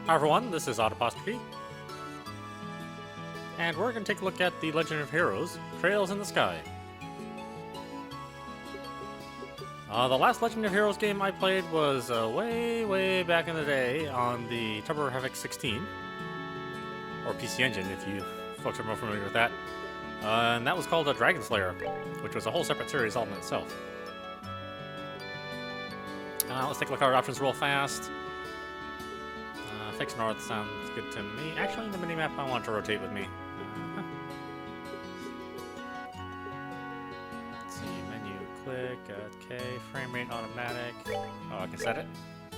Hi everyone, this is audap, and we're going to take a look at the Legend of Heroes, Trails in the Sky. The last Legend of Heroes game I played was way back in the day on the TurboGrafx 16, or PC Engine if you folks are more familiar with that. And that was called Dragon Slayer, which was a whole separate series all in itself. Let's take a look at our options real fast. Fix north sounds good to me. Actually, the minimap I want to rotate with me. Let's see, menu, click, okay, frame rate automatic. Oh, I can set it?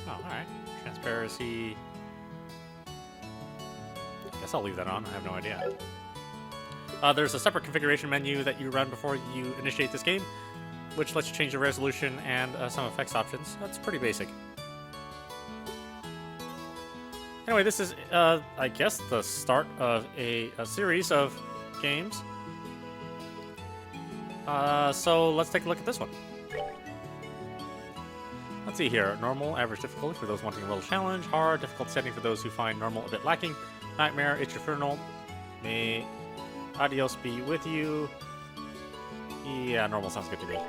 Oh, alright. Transparency. Guess I'll leave that on, I have no idea. There's a separate configuration menu that you run before you initiate this game, which lets you change the resolution and some effects options. That's pretty basic. Anyway, this is, I guess, the start of a series of games. So let's take a look at this one. Let's see here. Normal, average difficulty for those wanting a little challenge. Hard, difficult setting for those who find normal a bit lacking. Nightmare, it's infernal. May adios be with you. Yeah, normal sounds good to me.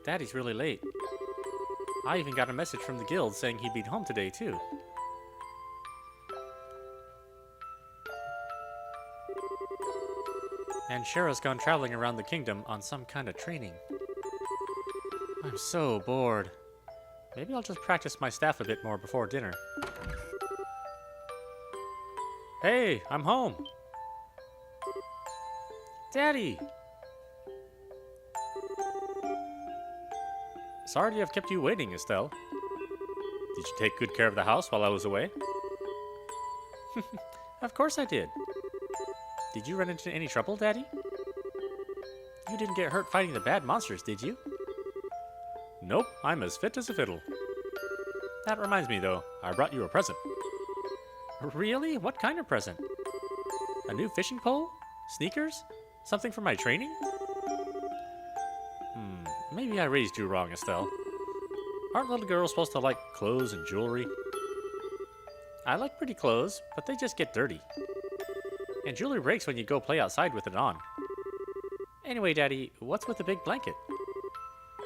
Daddy's really late. I even got a message from the guild saying he'd be home today, too. And Shara's gone traveling around the kingdom on some kind of training. I'm so bored. Maybe I'll just practice my staff a bit more before dinner. Hey, I'm home! Daddy! Sorry to have kept you waiting, Estelle. Did you take good care of the house while I was away? Of course I did. Did you run into any trouble, Daddy? You didn't get hurt fighting the bad monsters, did you? Nope, I'm as fit as a fiddle. That reminds me, though, I brought you a present. Really? What kind of present? A new fishing pole? Sneakers? Something for my training? Maybe I raised you wrong, Estelle. Aren't little girls supposed to like clothes and jewelry? I like pretty clothes, but they just get dirty. And jewelry breaks when you go play outside with it on. Anyway, Daddy, what's with the big blanket?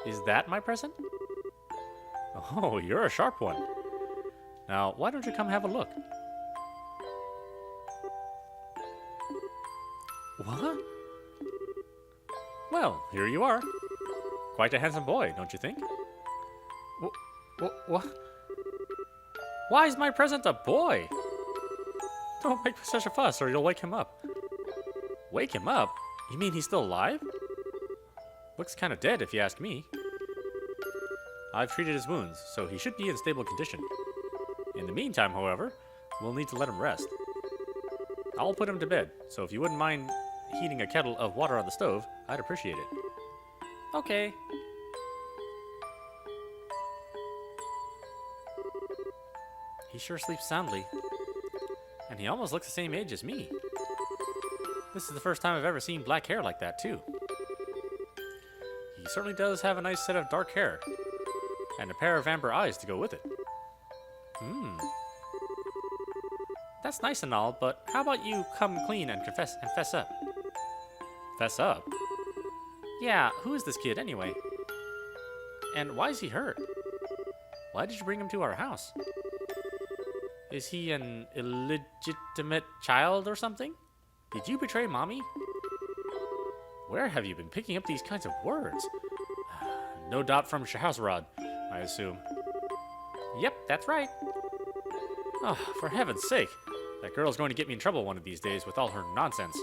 Is that my present? Oh, you're a sharp one. Now, why don't you come have a look? What? Well, here you are. Quite a handsome boy, don't you think? What? Why is my present a boy? Don't make such a fuss or you'll wake him up. Wake him up? You mean he's still alive? Looks kind of dead if you ask me. I've treated his wounds, so he should be in stable condition. In the meantime, however, we'll need to let him rest. I'll put him to bed, so if you wouldn't mind heating a kettle of water on the stove, I'd appreciate it. Okay. He sure sleeps soundly. And he almost looks the same age as me. This is the first time I've ever seen black hair like that, too. He certainly does have a nice set of dark hair. And a pair of amber eyes to go with it. That's nice and all, but how about you come clean and fess up? Fess up? Yeah, who is this kid anyway? And why is he hurt? Why did you bring him to our house? Is he an illegitimate child or something? Did you betray Mommy? Where have you been picking up these kinds of words? No doubt from Scheherazade, I assume. Yep, that's right. Oh, for heaven's sake. That girl's going to get me in trouble one of these days with all her nonsense.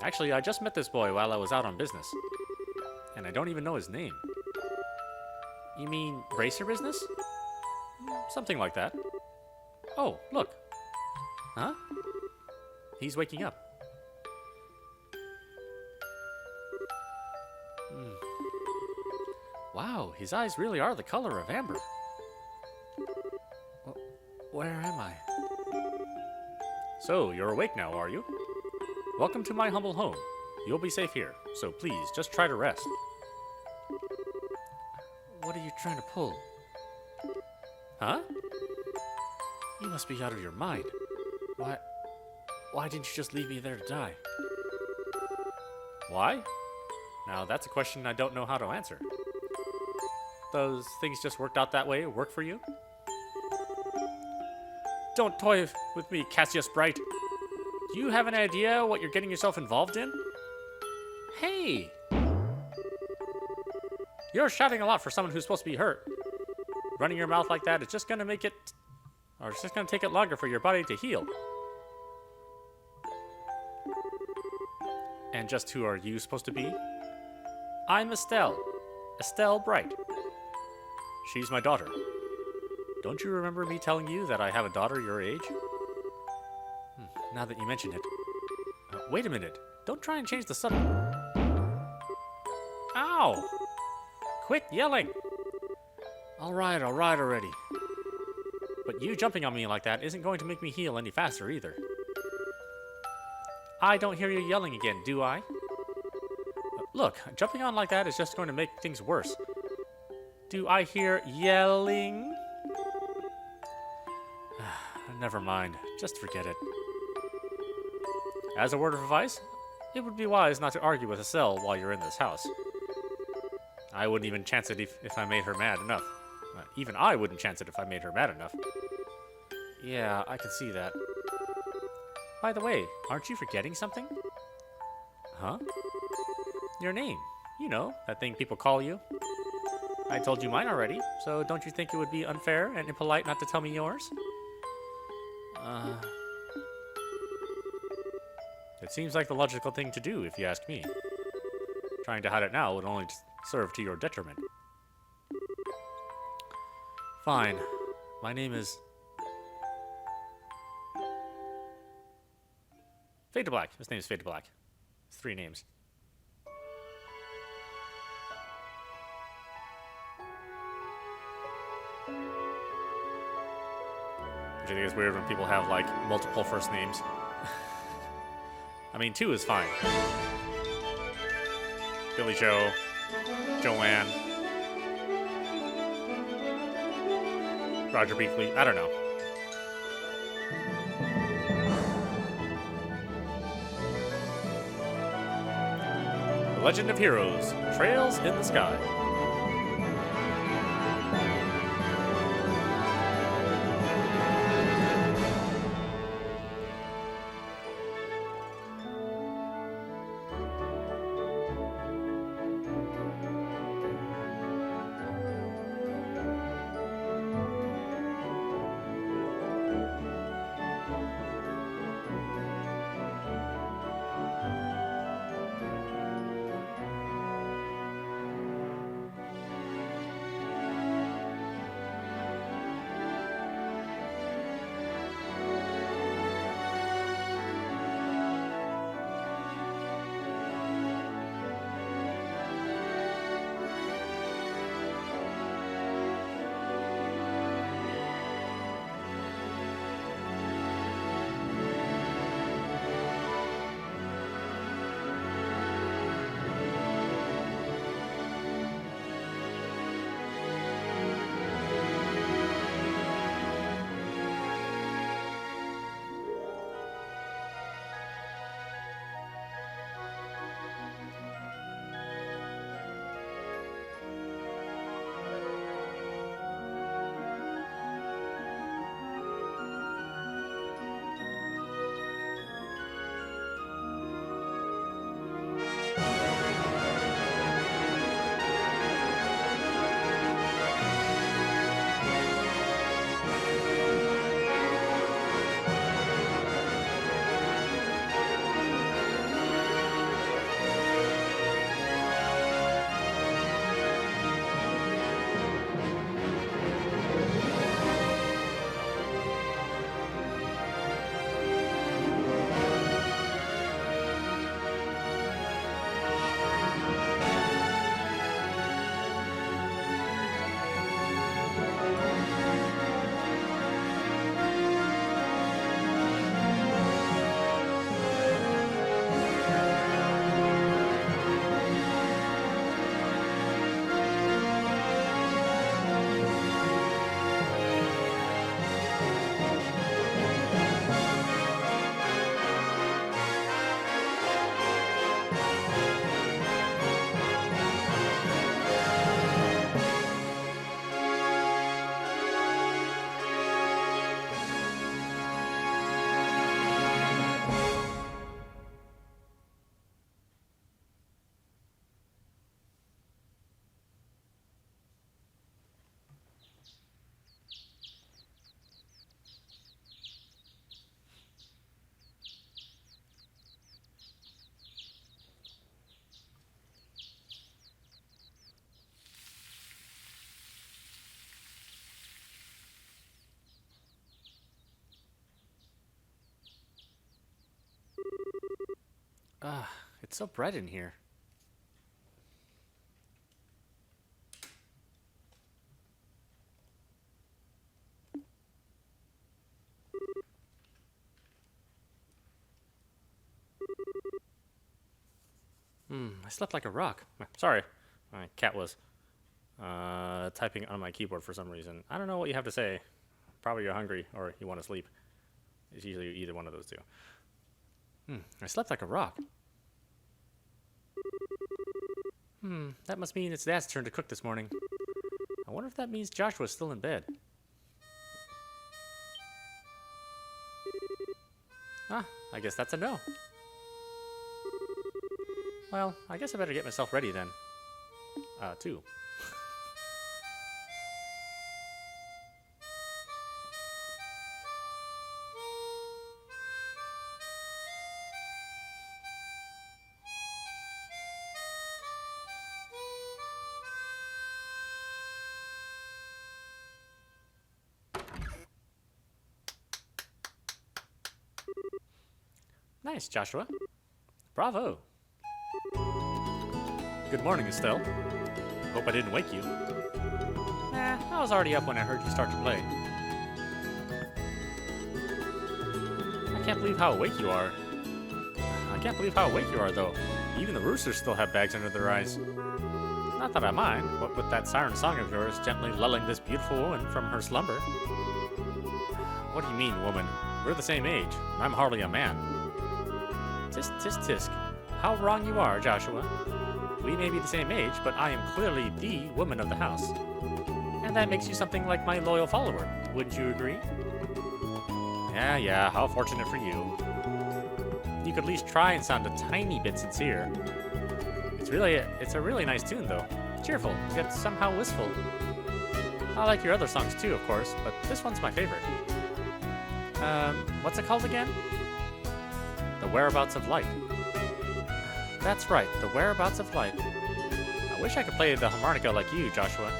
Actually, I just met this boy while I was out on business. And I don't even know his name. You mean bracer business? Something like that. Oh, look. Huh? He's waking up. Wow, his eyes really are the color of amber. Where am I? So, you're awake now, are you? Welcome to my humble home. You'll be safe here, so please, just try to rest. What are you trying to pull? Huh? You must be out of your mind. Why didn't you just leave me there to die? Why? Now, that's a question I don't know how to answer. Those things just worked out that way work for you? Don't toy with me, Cassius Bright. Do you have an idea what you're getting yourself involved in? Hey! You're shouting a lot for someone who's supposed to be hurt. Running your mouth like that is just gonna make it... or it's just gonna take it longer for your body to heal. And just who are you supposed to be? I'm Estelle. Estelle Bright. She's my daughter. Don't you remember me telling you that I have a daughter your age? Now that you mention it. Wait a minute. Don't try and change the subject. Ow! Quit yelling! Alright already. But you jumping on me like that isn't going to make me heal any faster either. I don't hear you yelling again, do I? Look, jumping on like that is just going to make things worse. Do I hear yelling? Never mind. Just forget it. As a word of advice, it would be wise not to argue with Estelle while you're in this house. I wouldn't even chance it if I made her mad enough. Even I wouldn't chance it if I made her mad enough. Yeah, I can see that. By the way, aren't you forgetting something? Huh? Your name. You know, that thing people call you. I told you mine already, so don't you think it would be unfair and impolite not to tell me yours? It seems like the logical thing to do, if you ask me. Trying to hide it now would only serve to your detriment. Fine. My name is... Fade to Black. His name is Fade to Black. It's 3 names. Which I think is weird when people have, like, multiple first names. I mean, 2 is fine. Billy Joe, Joanne, Roger Beakley, I don't know. The Legend of Heroes, Trails in the Sky. Ah, it's so bright in here. I slept like a rock. Sorry, my cat was typing on my keyboard for some reason. I don't know what you have to say. Probably you're hungry or you want to sleep. It's usually either one of those two. I slept like a rock. That must mean it's Dad's turn to cook this morning. I wonder if that means Joshua's still in bed. Ah, I guess that's a no. Well, I guess I better get myself ready then. Too. Nice, Joshua. Bravo. Good morning, Estelle. Hope I didn't wake you. Nah, I was already up when I heard you start to play. I can't believe how awake you are. I can't believe how awake you are, though. Even the roosters still have bags under their eyes. Not that I mind, what with that siren song of yours gently lulling this beautiful woman from her slumber. What do you mean, woman? We're the same age. I'm hardly a man. Tisk, tisk, tisk. How wrong you are, Joshua. We may be the same age, but I am clearly the woman of the house. And that makes you something like my loyal follower. Wouldn't you agree? Yeah, how fortunate for you. You could at least try and sound a tiny bit sincere. It's a really nice tune, though. Cheerful, yet somehow wistful. I like your other songs too, of course, but this one's my favorite. What's it called again? The Whereabouts of Light. That's right, The Whereabouts of Light. I wish I could play the harmonica like you, Joshua.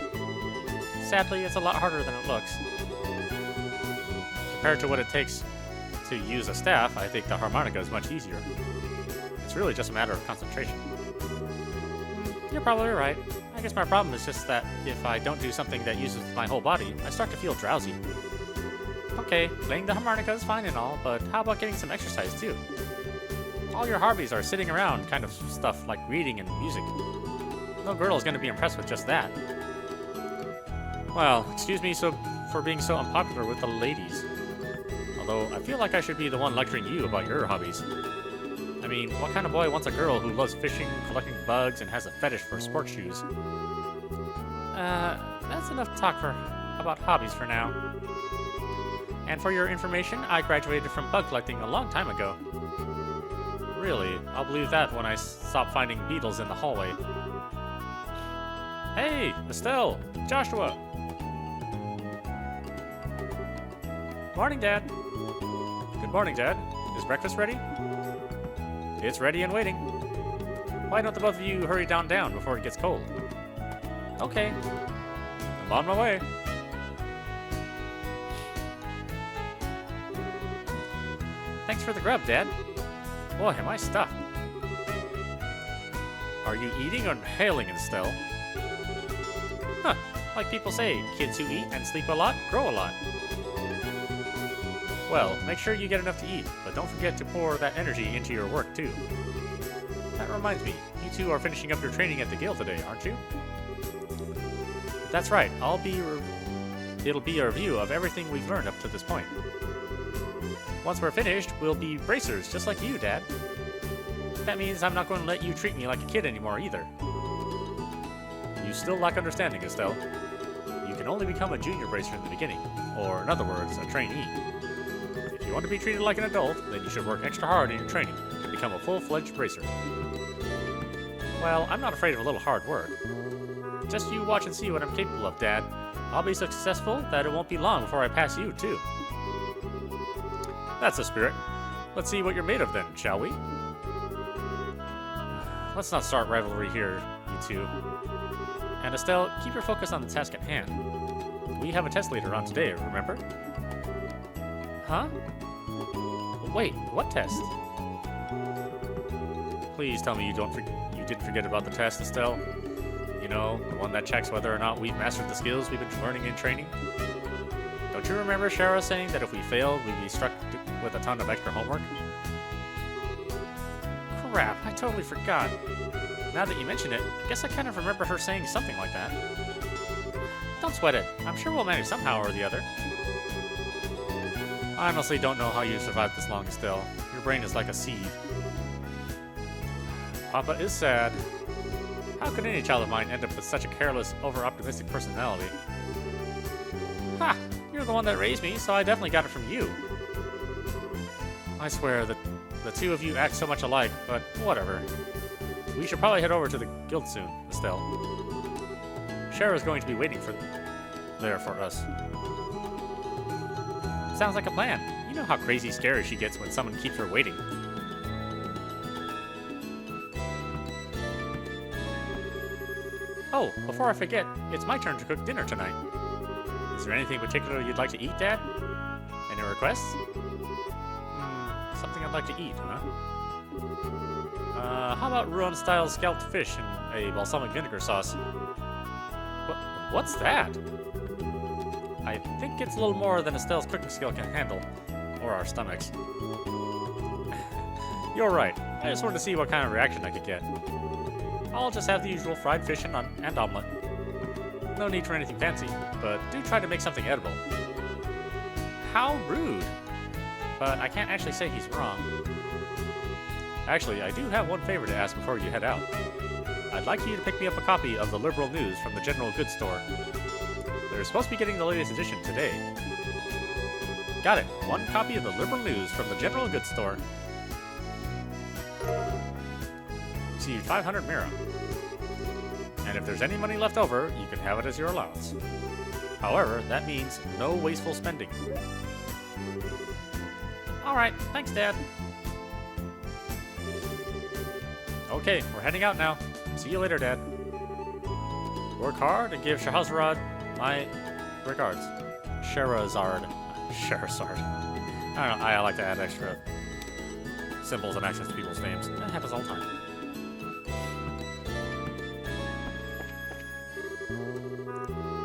Sadly, it's a lot harder than it looks. Compared to what it takes to use a staff, I think the harmonica is much easier. It's really just a matter of concentration. You're probably right. I guess my problem is just that if I don't do something that uses my whole body, I start to feel drowsy. Okay, playing the harmonica is fine and all, but how about getting some exercise too? All your hobbies are sitting around kind of stuff like reading and music. No girl is going to be impressed with just that. Well, excuse me for being so unpopular with the ladies. Although, I feel like I should be the one lecturing you about your hobbies. I mean, what kind of boy wants a girl who loves fishing, collecting bugs, and has a fetish for sports shoes? That's enough talk about hobbies for now. And for your information, I graduated from bug collecting a long time ago. Really, I'll believe that when I stop finding beetles in the hallway. Hey, Estelle! Joshua! Morning, Dad! Good morning, Dad. Is breakfast ready? It's ready and waiting. Why don't the both of you hurry down before it gets cold? Okay. I'm on my way. Thanks for the grub, Dad. Boy, am I stuffed. Are you eating or inhaling, Estelle? Huh, like people say, kids who eat and sleep a lot grow a lot. Well, make sure you get enough to eat, but don't forget to pour that energy into your work, too. That reminds me, you two are finishing up your training at the Guild today, aren't you? That's right, it'll be a review of everything we've learned up to this point. Once we're finished, we'll be bracers, just like you, Dad. That means I'm not going to let you treat me like a kid anymore either. You still lack understanding, Estelle. You can only become a junior bracer in the beginning, or in other words, a trainee. If you want to be treated like an adult, then you should work extra hard in your training to become a full-fledged bracer. Well, I'm not afraid of a little hard work. Just you watch and see what I'm capable of, Dad. I'll be so successful that it won't be long before I pass you, too. That's the spirit. Let's see what you're made of then, shall we? Let's not start rivalry here, you two. And Estelle, keep your focus on the task at hand. We have a test later on today, remember? Huh? Wait, what test? Please tell me you didn't forget about the test, Estelle. You know, the one that checks whether or not we've mastered the skills we've been learning in training. Don't you remember Shara saying that if we failed, we'd be struck with a ton of extra homework? Crap, I totally forgot. Now that you mention it, I guess I kind of remember her saying something like that. Don't sweat it. I'm sure we'll manage somehow or the other. I honestly don't know how you survived this long, Estelle. Your brain is like a sieve. Papa is sad. How could any child of mine end up with such a careless, over-optimistic personality? Ha! You're the one that raised me, so I definitely got it from you. I swear that the two of you act so much alike, but whatever. We should probably head over to the guild soon, Estelle. Shara's going to be waiting there for us. Sounds like a plan. You know how crazy scary she gets when someone keeps her waiting. Oh, before I forget, it's my turn to cook dinner tonight. Is there anything particular you'd like to eat, Dad? Any requests? Something I'd like to eat, huh? How about Ruan-style scalloped fish and a balsamic vinegar sauce? What's that? I think it's a little more than Estelle's cooking skill can handle, or our stomachs. You're right. I just wanted to see what kind of reaction I could get. I'll just have the usual fried fish and omelet. No need for anything fancy, but do try to make something edible. How rude! But I can't actually say he's wrong. Actually, I do have one favor to ask before you head out. I'd like you to pick me up a copy of the Liberal News from the General Goods Store. They're supposed to be getting the latest edition today. Got it. One copy of the Liberal News from the General Goods Store. See 500 Mira. And if there's any money left over, you can have it as your allowance. However, that means no wasteful spending. Alright, thanks, Dad. Okay, we're heading out now. See you later, Dad. Work hard and give Shahrazad my regards. Sherazard. I don't know, I like to add extra symbols and accents to people's names. That happens all the time.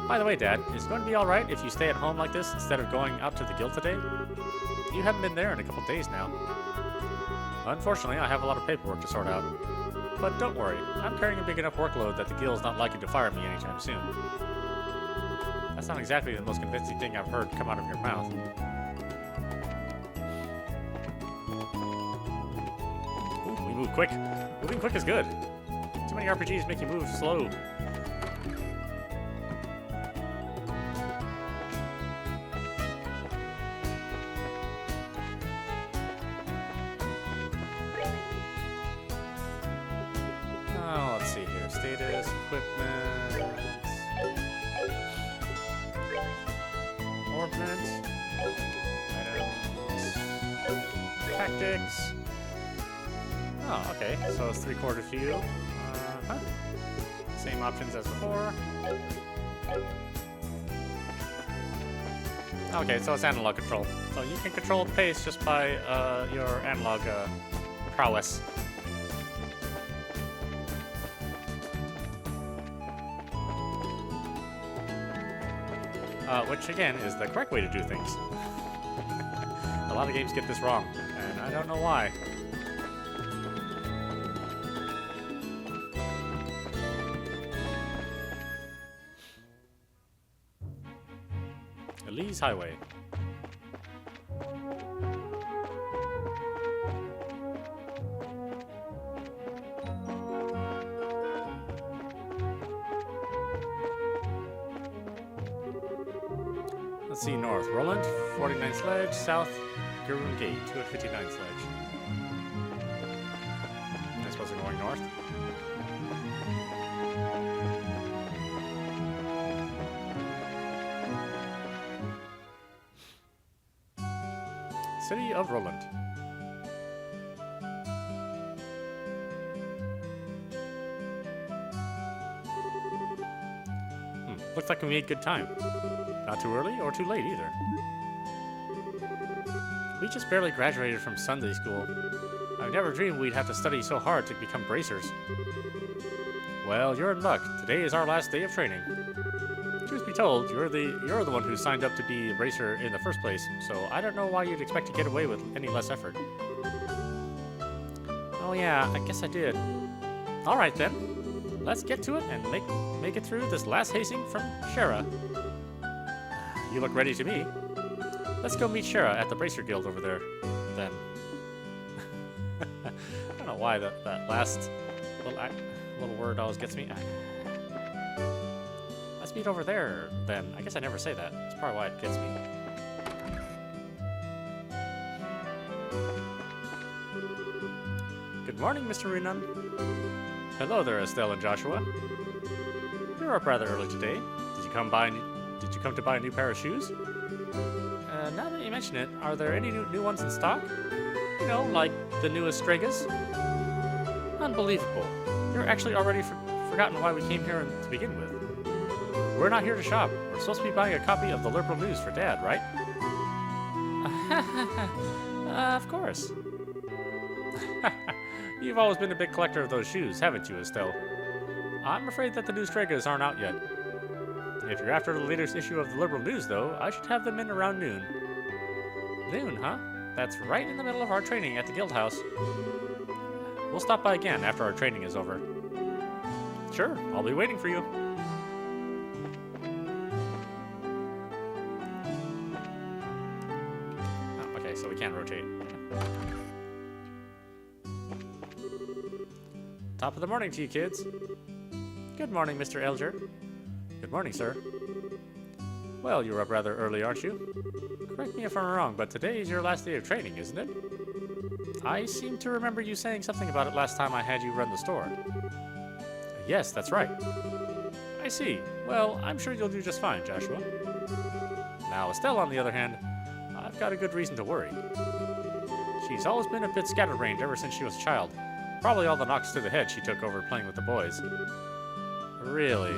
By the way, Dad, is it going to be alright if you stay at home like this instead of going out to the guild today? You haven't been there in a couple days now. Unfortunately, I have a lot of paperwork to sort out. But don't worry, I'm carrying a big enough workload that the guild's not likely to fire me anytime soon. That's not exactly the most convincing thing I've heard come out of your mouth. Ooh, we move quick. Moving quick is good. Too many RPGs make you move slow. Let's see here. Status, equipment, orbment, items, tactics. Oh, okay. So it's 3/4 view. Same options as before. Okay, so it's analog control. So you can control the pace just by your analog prowess. Which, again, is the correct way to do things. A lot of games get this wrong, and I don't know why. Elise Highway. Let's see, north. Roland, 49 sledge. South, Gurun Gate, 259 sledge. I suppose we're going north. City of Roland. Looks like we made good time. Not too early or too late either. We just barely graduated from Sunday school. I never dreamed we'd have to study so hard to become bracers. Well, you're in luck. Today is our last day of training. Truth be told, you're the one who signed up to be a bracer in the first place, so I don't know why you'd expect to get away with any less effort. Oh yeah, I guess I did. All right then. Let's get to it and make it through this last hazing from Shara. You look ready to me. Let's go meet Shara at the Bracer Guild over there, then. I don't know why that last little word always gets me. Let's meet over there, then. I guess I never say that. That's probably why it gets me. Good morning, Mr. Renan. Hello there, Estelle and Joshua. You're up rather early today. Did you come to buy a new pair of shoes? Now that you mention it, are there any new ones in stock? You know, like the newest Stregas? Unbelievable. You're actually already forgotten why we came here to begin with. We're not here to shop. We're supposed to be buying a copy of the Liberal News for Dad, right? Of course. You've always been a big collector of those shoes, haven't you, Estelle? I'm afraid that the new Stregas aren't out yet. If you're after the latest issue of the Liberal News, though, I should have them in around noon. Noon, huh? That's right in the middle of our training at the guild house. We'll stop by again after our training is over. Sure, I'll be waiting for you. Oh, okay, so we can't rotate. Top of the morning to you, kids. Good morning, Mr. Elger. Good morning, sir. Well, you're up rather early, aren't you? Correct me if I'm wrong, but today is your last day of training, isn't it? I seem to remember you saying something about it last time I had you run the store. Yes, that's right. I see. Well, I'm sure you'll do just fine, Joshua. Now, Estelle, on the other hand, I've got a good reason to worry. She's always been a bit scatterbrained ever since she was a child. Probably all the knocks to the head she took over playing with the boys. Really?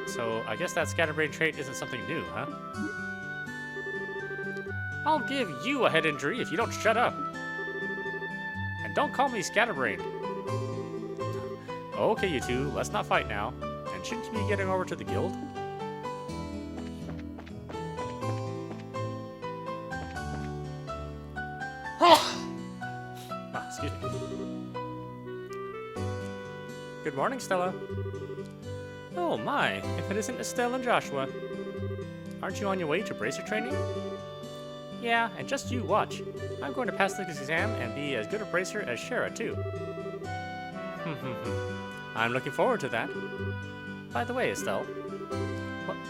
So, I guess that scatterbrain trait isn't something new, huh? I'll give you a head injury if you don't shut up. And don't call me scatterbrained. Okay, you two, let's not fight now. And shouldn't you be getting over to the guild? Excuse me. Good morning, Stella. Oh my, if it isn't Estelle and Joshua. Aren't you on your way to bracer training? Yeah, and just you watch. I'm going to pass this exam and be as good a bracer as Shara, too. I'm looking forward to that. By the way, Estelle.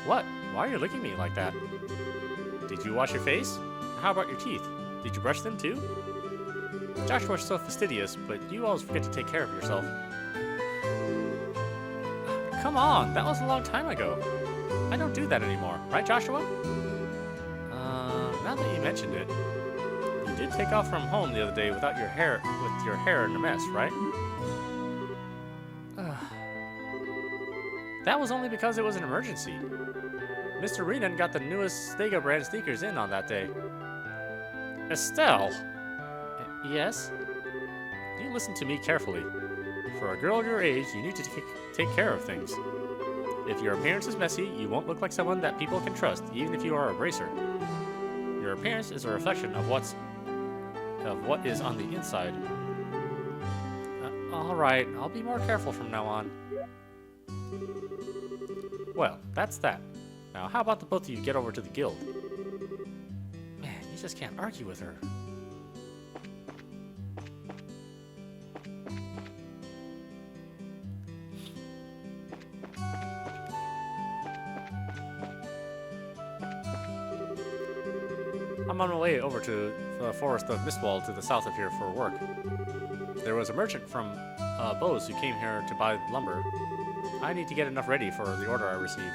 What? Why are you looking at me like that? Did you wash your face? How about your teeth? Did you brush them, too? Joshua's so fastidious, but you always forget to take care of yourself. Come on, that was a long time ago. I don't do that anymore, right, Joshua? Now that you mentioned it, you did take off from home the other day without your hair in a mess, right? That was only because it was an emergency. Mr. Renan got the newest Stega brand sneakers in on that day. Estelle! Yes? You listen to me carefully. For a girl your age, you need to take care of things. If your appearance is messy, you won't look like someone that people can trust, even if you are a bracer. Your appearance is a reflection of what is on the inside. Alright, I'll be more careful from now on. Well, that's that. Now, how about the both of you get over to the guild? Man, you just can't argue with her. I'm on my way over to the forest of Mistwall to the south of here for work. There was a merchant from Bose who came here to buy lumber. I need to get enough ready for the order I received.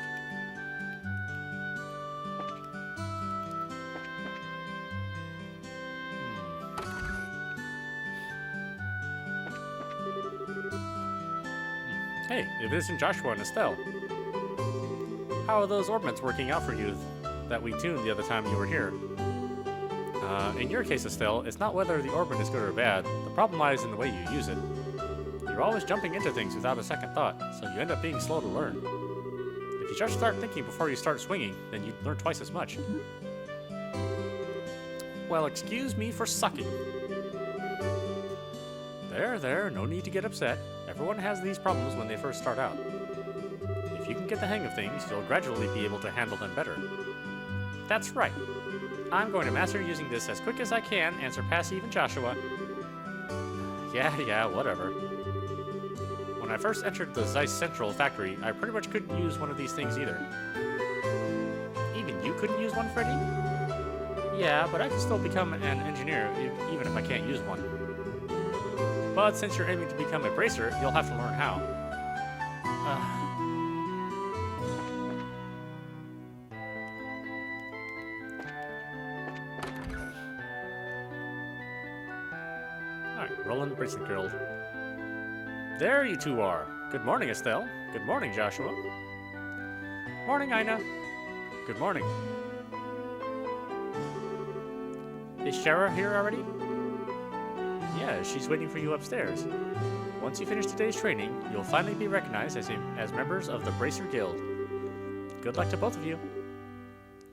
Hey, it isn't Joshua and Estelle. How are those orbments working out for you that we tuned the other time you were here? In your case, Estelle, it's not whether the orbment is good or bad. The problem lies in the way you use it. You're always jumping into things without a second thought, so you end up being slow to learn. If you just start thinking before you start swinging, then you'd learn twice as much. Well, excuse me for sucking. There, no need to get upset. Everyone has these problems when they first start out. If you can get the hang of things, you'll gradually be able to handle them better. That's right. I'm going to master using this as quick as I can and surpass even Joshua. Yeah, whatever. When I first entered the Zeiss Central factory, I pretty much couldn't use one of these things either. Even you couldn't use one, Freddy? Yeah, but I can still become an engineer, even if I can't use one. But since you're aiming to become a bracer, you'll have to learn how. Alright, Roland Bracing Guild. There you two are. Good morning, Estelle. Good morning, Joshua. Morning, Ina. Good morning. Is Shara here already? Yeah, she's waiting for you upstairs. Once you finish today's training, you'll finally be recognized as members of the Bracer Guild. Good luck to both of you.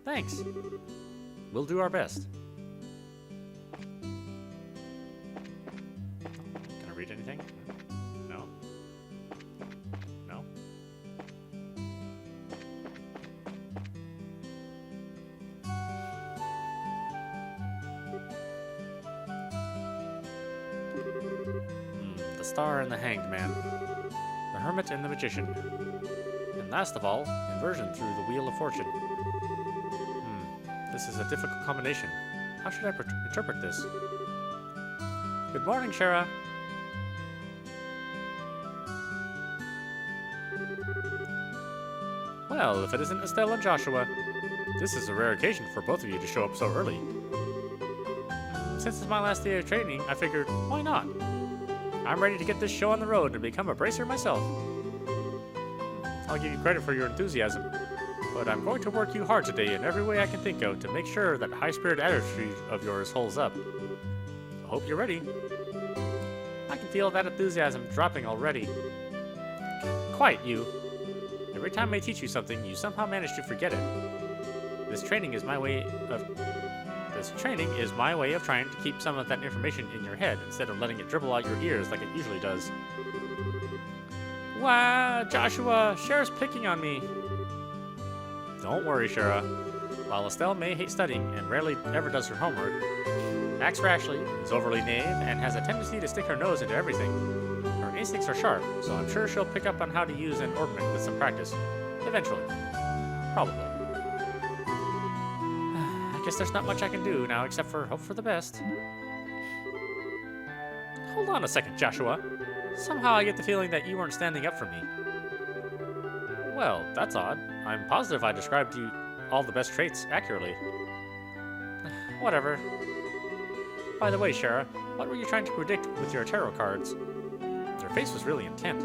Thanks. We'll do our best. Can I read anything? No? No? The Star and the Hanged Man. The Hermit and the Magician. And last of all, inversion through the Wheel of Fortune. This is a difficult combination. How should I interpret this? Good morning, Shara. Well, if it isn't Estelle and Joshua, this is a rare occasion for both of you to show up so early. Since it's my last day of training, I figured, why not? I'm ready to get this show on the road and become a bracer myself. I'll give you credit for your enthusiasm, but I'm going to work you hard today in every way I can think of to make sure that high-spirit attitude of yours holds up. I hope you're ready. I can feel that enthusiasm dropping already. Quiet, you. Every time I teach you something, you somehow manage to forget it. This training is my way of trying to keep some of that information in your head instead of letting it dribble out your ears like it usually does. Wow, Joshua, Shara's picking on me. Don't worry, Shara. While Estelle may hate studying and rarely ever does her homework, acts rashly, is overly naive, and has a tendency to stick her nose into everything. Her instincts are sharp, so I'm sure she'll pick up on how to use an orbment with some practice. Eventually. Probably. I guess there's not much I can do now except for hope for the best. Hold on a second, Joshua. Somehow I get the feeling that you weren't standing up for me. Well, that's odd. I'm positive I described you all the best traits accurately. Whatever. By the way, Shara, what were you trying to predict with your tarot cards? Your face was really intent.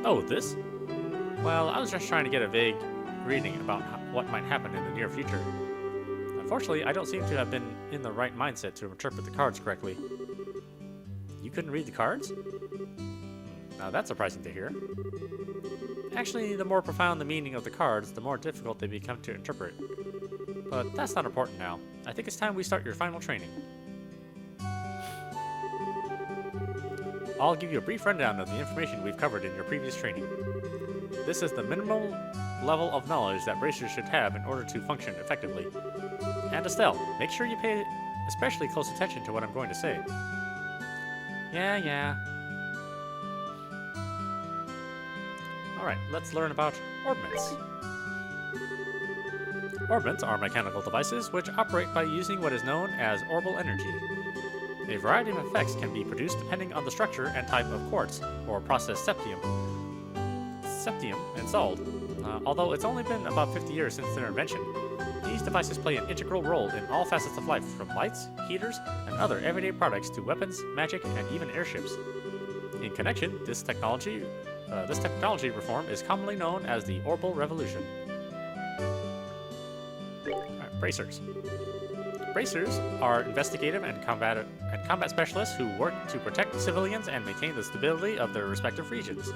Oh, this? Well, I was just trying to get a vague reading about what might happen in the near future. Unfortunately, I don't seem to have been in the right mindset to interpret the cards correctly. You couldn't read the cards? Now that's surprising to hear. Actually, the more profound the meaning of the cards, the more difficult they become to interpret. But that's not important now. I think it's time we start your final training. I'll give you a brief rundown of the information we've covered in your previous training. This is the minimal level of knowledge that bracers should have in order to function effectively. And Estelle, make sure you pay especially close attention to what I'm going to say. Yeah. Alright, let's learn about orbments. Orbits are mechanical devices which operate by using what is known as orbital energy. A variety of effects can be produced depending on the structure and type of quartz, or processed septium installed. Although it's only been about 50 years since their invention, these devices play an integral role in all facets of life, from lights, heaters, and other everyday products to weapons, magic, and even airships. In connection, this technology reform is commonly known as the Orbital Revolution. Bracers. Bracers are investigative and combat specialists who work to protect civilians and maintain the stability of their respective regions.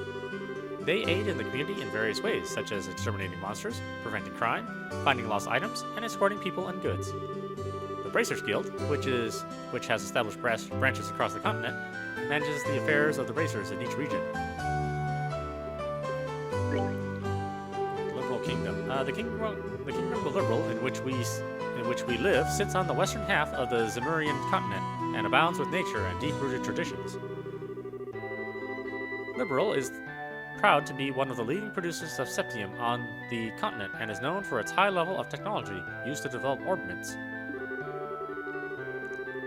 They aid in the community in various ways, such as exterminating monsters, preventing crime, finding lost items, and escorting people and goods. The Bracers Guild, which has established branches across the continent, manages the affairs of the Bracers in each region. Liberal Kingdom. The Kingdom of Liberal, in which we live, sits on the western half of the Zemurian continent and abounds with nature and deep-rooted traditions. Liberal is proud to be one of the leading producers of septium on the continent and is known for its high level of technology used to develop orbments.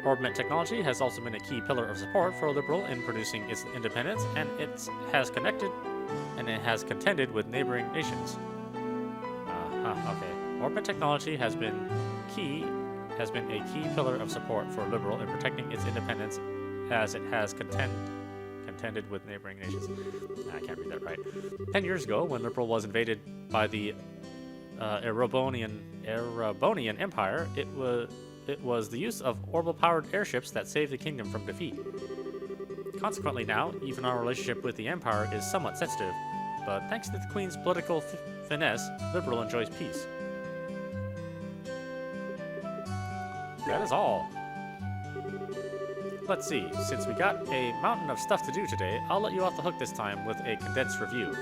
Orbment technology has also been a key pillar of support for Liberal in producing its independence, and it has contended with neighboring nations. Orbment technology has been a key pillar of support for Liberal in protecting its independence, as it has contended with neighboring nations. I can't read that right. 10 years ago, when Liberal was invaded by the Erebonian Empire, it was the use of orbital-powered airships that saved the kingdom from defeat. Consequently now, even our relationship with the Empire is somewhat sensitive, but thanks to the Queen's political finesse, Liberal enjoys peace. That is all. Let's see, since we got a mountain of stuff to do today, I'll let you off the hook this time with a condensed review.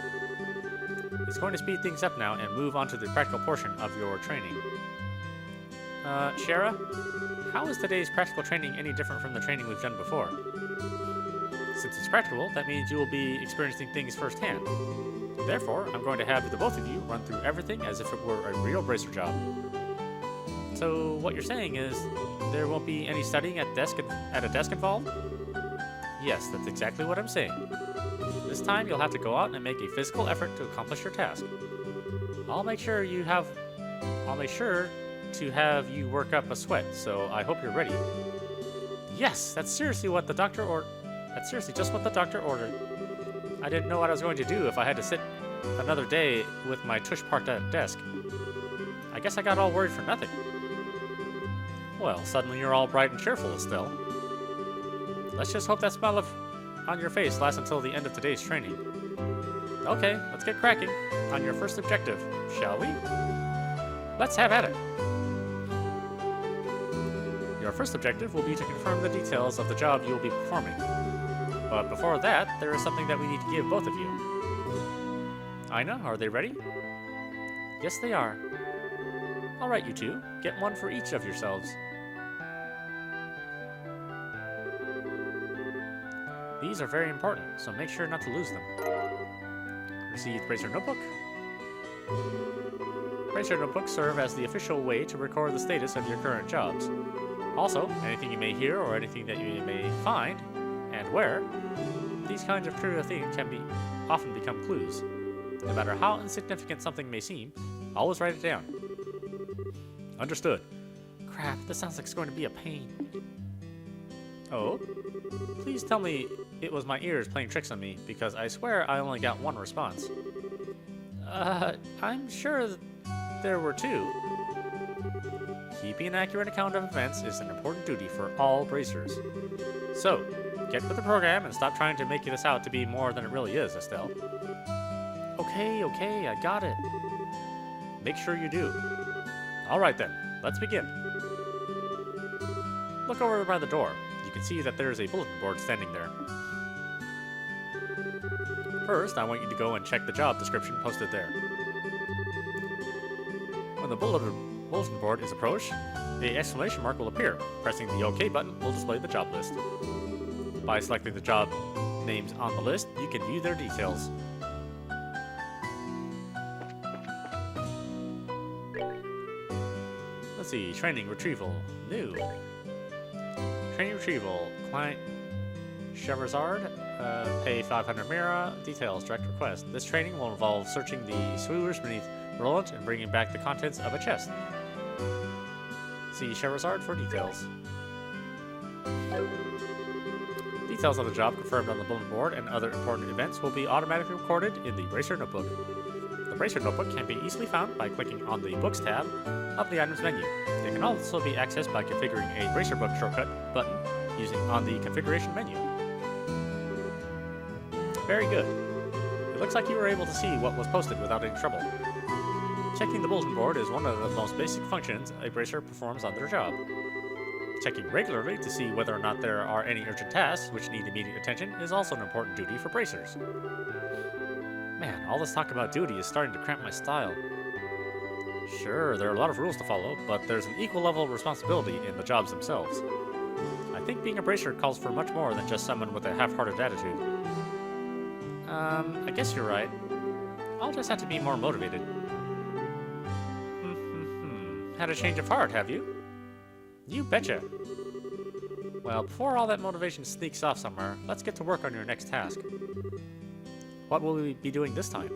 It's going to speed things up now and move on to the practical portion of your training. Shara, how is today's practical training any different from the training we've done before? Since it's practical, that means you will be experiencing things firsthand. Therefore, I'm going to have the both of you run through everything as if it were a real bracer job. So, what you're saying is, there won't be any studying at a desk involved? Yes, that's exactly what I'm saying. This time, you'll have to go out and make a physical effort to accomplish your task. I'll make sure to have you work up a sweat, so I hope you're ready. Yes, that's seriously just what the doctor ordered. I didn't know what I was going to do if I had to sit another day with my tush parked at a desk. I guess I got all worried for nothing. Well, suddenly you're all bright and cheerful, Estelle. Let's just hope that smile on your face lasts until the end of today's training. Okay, let's get cracking on your first objective, shall we? Let's have at it. Your first objective will be to confirm the details of the job you will be performing. But before that, there is something that we need to give both of you. Aina, are they ready? Yes, they are. All right, you two, get one for each of yourselves. These are very important, so make sure not to lose them. Receive Bracer Notebook. Bracer Notebooks serve as the official way to record the status of your current jobs. Also, anything you may hear or anything that you may find, and where, these kinds of trivial things can often become clues. No matter how insignificant something may seem, always write it down. Understood. Crap, this sounds like it's going to be a pain. Oh? Please tell me it was my ears playing tricks on me, because I swear I only got one response. I'm sure there were two. Keeping an accurate account of events is an important duty for all bracers. So, get with the program and stop trying to make this out to be more than it really is, Estelle. Okay, I got it. Make sure you do. Alright then, let's begin. Look over by the door. You can see that there is a bulletin board standing there. First, I want you to go and check the job description posted there. When the bulletin board is approached, the exclamation mark will appear. Pressing the OK button will display the job list. By selecting the job names on the list, you can view their details. see. Training retrieval. New. Training retrieval. Client Sherazard. Pay 500 Mira. Details. Direct request. This training will involve searching the sewers beneath Roland and bringing back the contents of a chest. See Sherazard for details. Details of the job confirmed on the bulletin board and other important events will be automatically recorded in the Bracer Notebook. The Bracer Notebook can be easily found by clicking on the Books tab of the Items menu. It can also be accessed by configuring a Bracer Book shortcut button using on the Configuration menu. Very good. It looks like you were able to see what was posted without any trouble. Checking the bulletin board is one of the most basic functions a Bracer performs on their job. Checking regularly to see whether or not there are any urgent tasks which need immediate attention is also an important duty for Bracers. Man, all this talk about duty is starting to cramp my style. Sure, there are a lot of rules to follow, but there's an equal level of responsibility in the jobs themselves. I think being a Bracer calls for much more than just someone with a half-hearted attitude. I guess you're right. I'll just have to be more motivated. Had a change of heart, have you? You betcha. Well, before all that motivation sneaks off somewhere, let's get to work on your next task. What will we be doing this time?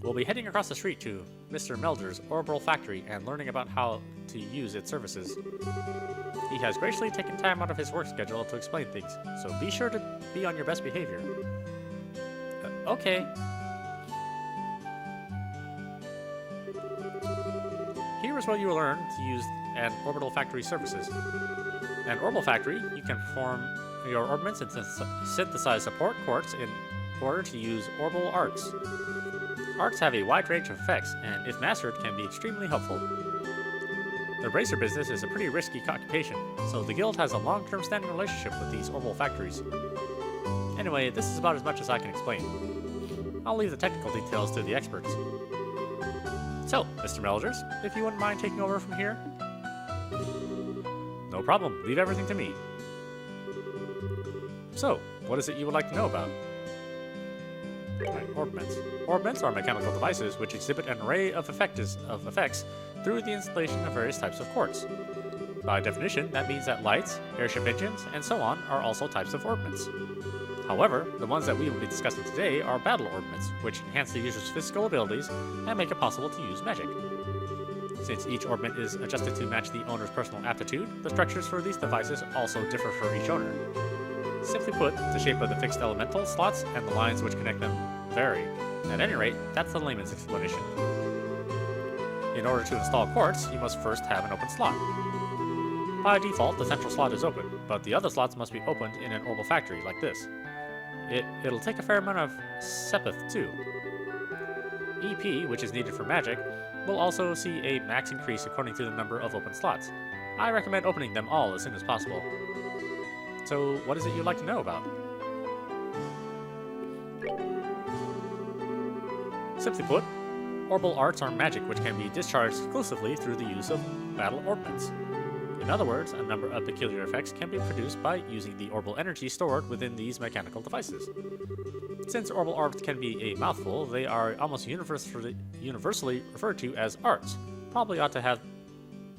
We'll be heading across the street to Mr. Melder's orbital factory and learning about how to use its services. He has graciously taken time out of his work schedule to explain things, so be sure to be on your best behavior. Okay. Here is where you will learn to use an orbital factory services. An orbital factory, you can perform your orbitments and synthesize support quartz in order to use orbital arts. Arts have a wide range of effects, and if mastered, can be extremely helpful. The Bracer business is a pretty risky occupation, so the guild has a long-term standing relationship with these orbital factories. Anyway, this is about as much as I can explain. I'll leave the technical details to the experts. So, Mr. Melders, if you wouldn't mind taking over from here? No problem. Leave everything to me. So, what is it you would like to know about? Right, orbitments. Orbitments are mechanical devices which exhibit an array of effects through the installation of various types of quartz. By definition, that means that lights, airship engines, and so on are also types of orbitments. However, the ones that we will be discussing today are battle orbitments, which enhance the user's physical abilities and make it possible to use magic. Since each orbitment is adjusted to match the owner's personal aptitude, the structures for these devices also differ for each owner. Simply put, the shape of the fixed elemental slots and the lines which connect them vary. At any rate, that's the layman's explanation. In order to install quartz, you must first have an open slot. By default, the central slot is open, but the other slots must be opened in an orbital factory like this. It'll take a fair amount of sepith too. EP, which is needed for magic, will also see a max increase according to the number of open slots. I recommend opening them all as soon as possible. So, what is it you'd like to know about? Simply put, orbital arts are magic which can be discharged exclusively through the use of battle orbitments. In other words, a number of peculiar effects can be produced by using the orbital energy stored within these mechanical devices. Since orbital orbits can be a mouthful, they are almost universally referred to as arts. Probably ought to have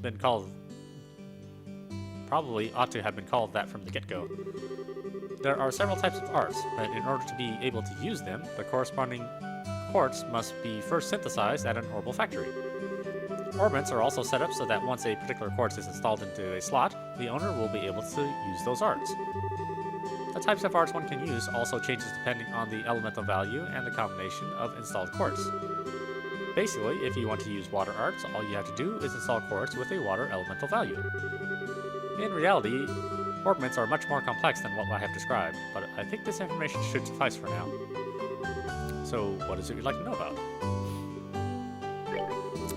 been called that from the get-go. There are several types of arts, but in order to be able to use them, the corresponding quartz must be first synthesized at an orbital factory. Orbitments are also set up so that once a particular quartz is installed into a slot, the owner will be able to use those arts. The types of arts one can use also changes depending on the elemental value and the combination of installed quartz. Basically, if you want to use water arts, all you have to do is install quartz with a water elemental value. In reality, orbitments are much more complex than what I have described, but I think this information should suffice for now. So, what is it you'd like to know about?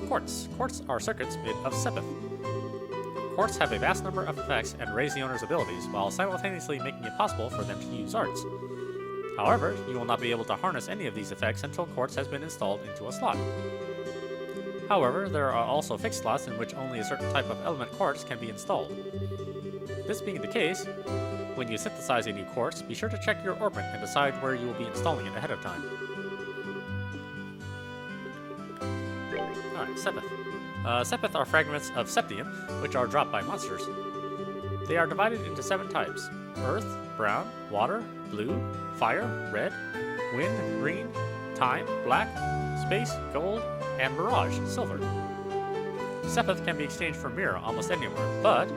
Quartz. Quartz are circuits made of sepith. Quartz have a vast number of effects and raise the owner's abilities, while simultaneously making it possible for them to use arts. However, you will not be able to harness any of these effects until quartz has been installed into a slot. However, there are also fixed slots in which only a certain type of element quartz can be installed. This being the case, when you synthesize a new quartz, be sure to check your orbit and decide where you will be installing it ahead of time. Alright, sepith. Sepith are fragments of septium, which are dropped by monsters. They are divided into 7 types: earth, brown, water, blue, fire, red, wind, green, time, black, space, gold, and mirage, silver. Sepith can be exchanged for mirror almost anywhere, but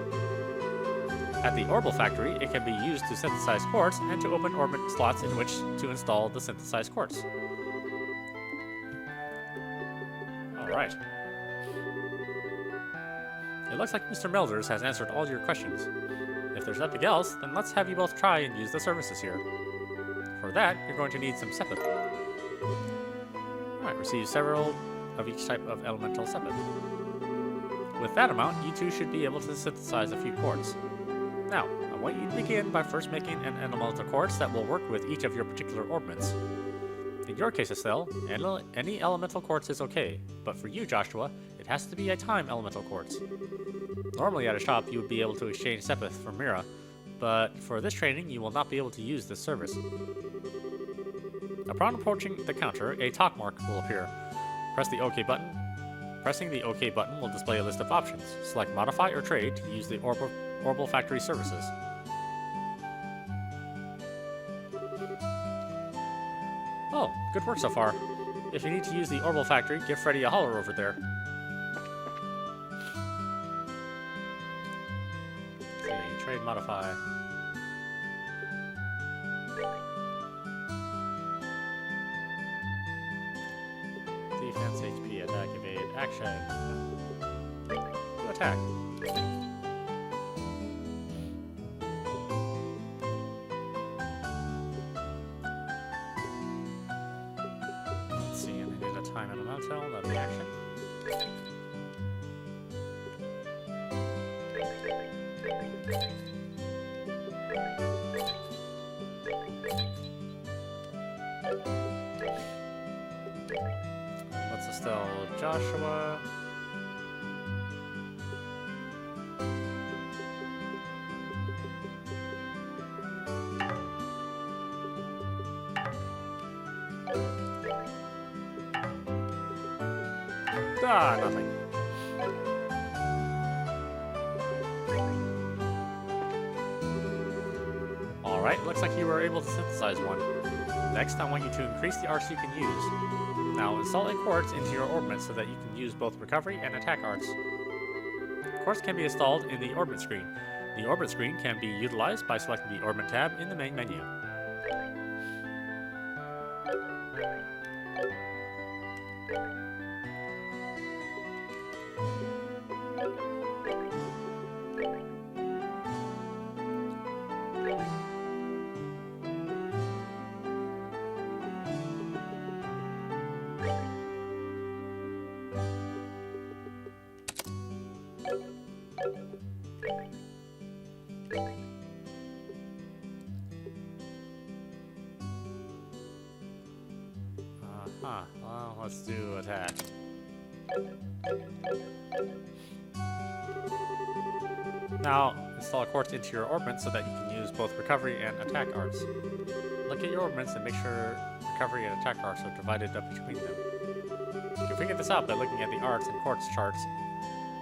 at the Orbital Factory, it can be used to synthesize quartz and to open orbit slots in which to install the synthesized quartz. Alright. It looks like Mr. Melders has answered all your questions. If there's nothing else, then let's have you both try and use the services here. For that, you're going to need some Sepith. Alright, receive several of each type of elemental Sepith. With that amount, you two should be able to synthesize a few quartz. Now, I want you to begin by first making an elemental quartz that will work with each of your particular orbments. In your case, Estelle, any elemental quartz is okay, but for you, Joshua, it has to be a time elemental quartz. Normally at a shop, you would be able to exchange Sepith for Mira, but for this training, you will not be able to use this service. Upon approaching the counter, a talk mark will appear. Press the OK button. Pressing the OK button will display a list of options. Select Modify or Trade to use the Orbital Factory services. Oh, good work so far. If you need to use the Orbital Factory, give Freddy a holler over there. Okay, Trade Modify. Defense, HP, attack, evade, action. Attack. Let's see, and I need a time elemental, that'll be action. Let's Estelle Joshua. Ah, nothing. Alright, looks like you were able to synthesize one. Next, I want you to increase the arts you can use. Now, install a quartz into your orbment so that you can use both recovery and attack arts. Quartz can be installed in the orbit screen. The orbit screen can be utilized by selecting the orbit tab in the main menu. Well, let's do attack. Now, install a quartz into your orbment so that you can use both recovery and attack arts. Look at your orbments and make sure recovery and attack arts are divided up between them. You can figure this out by looking at the arts and quartz charts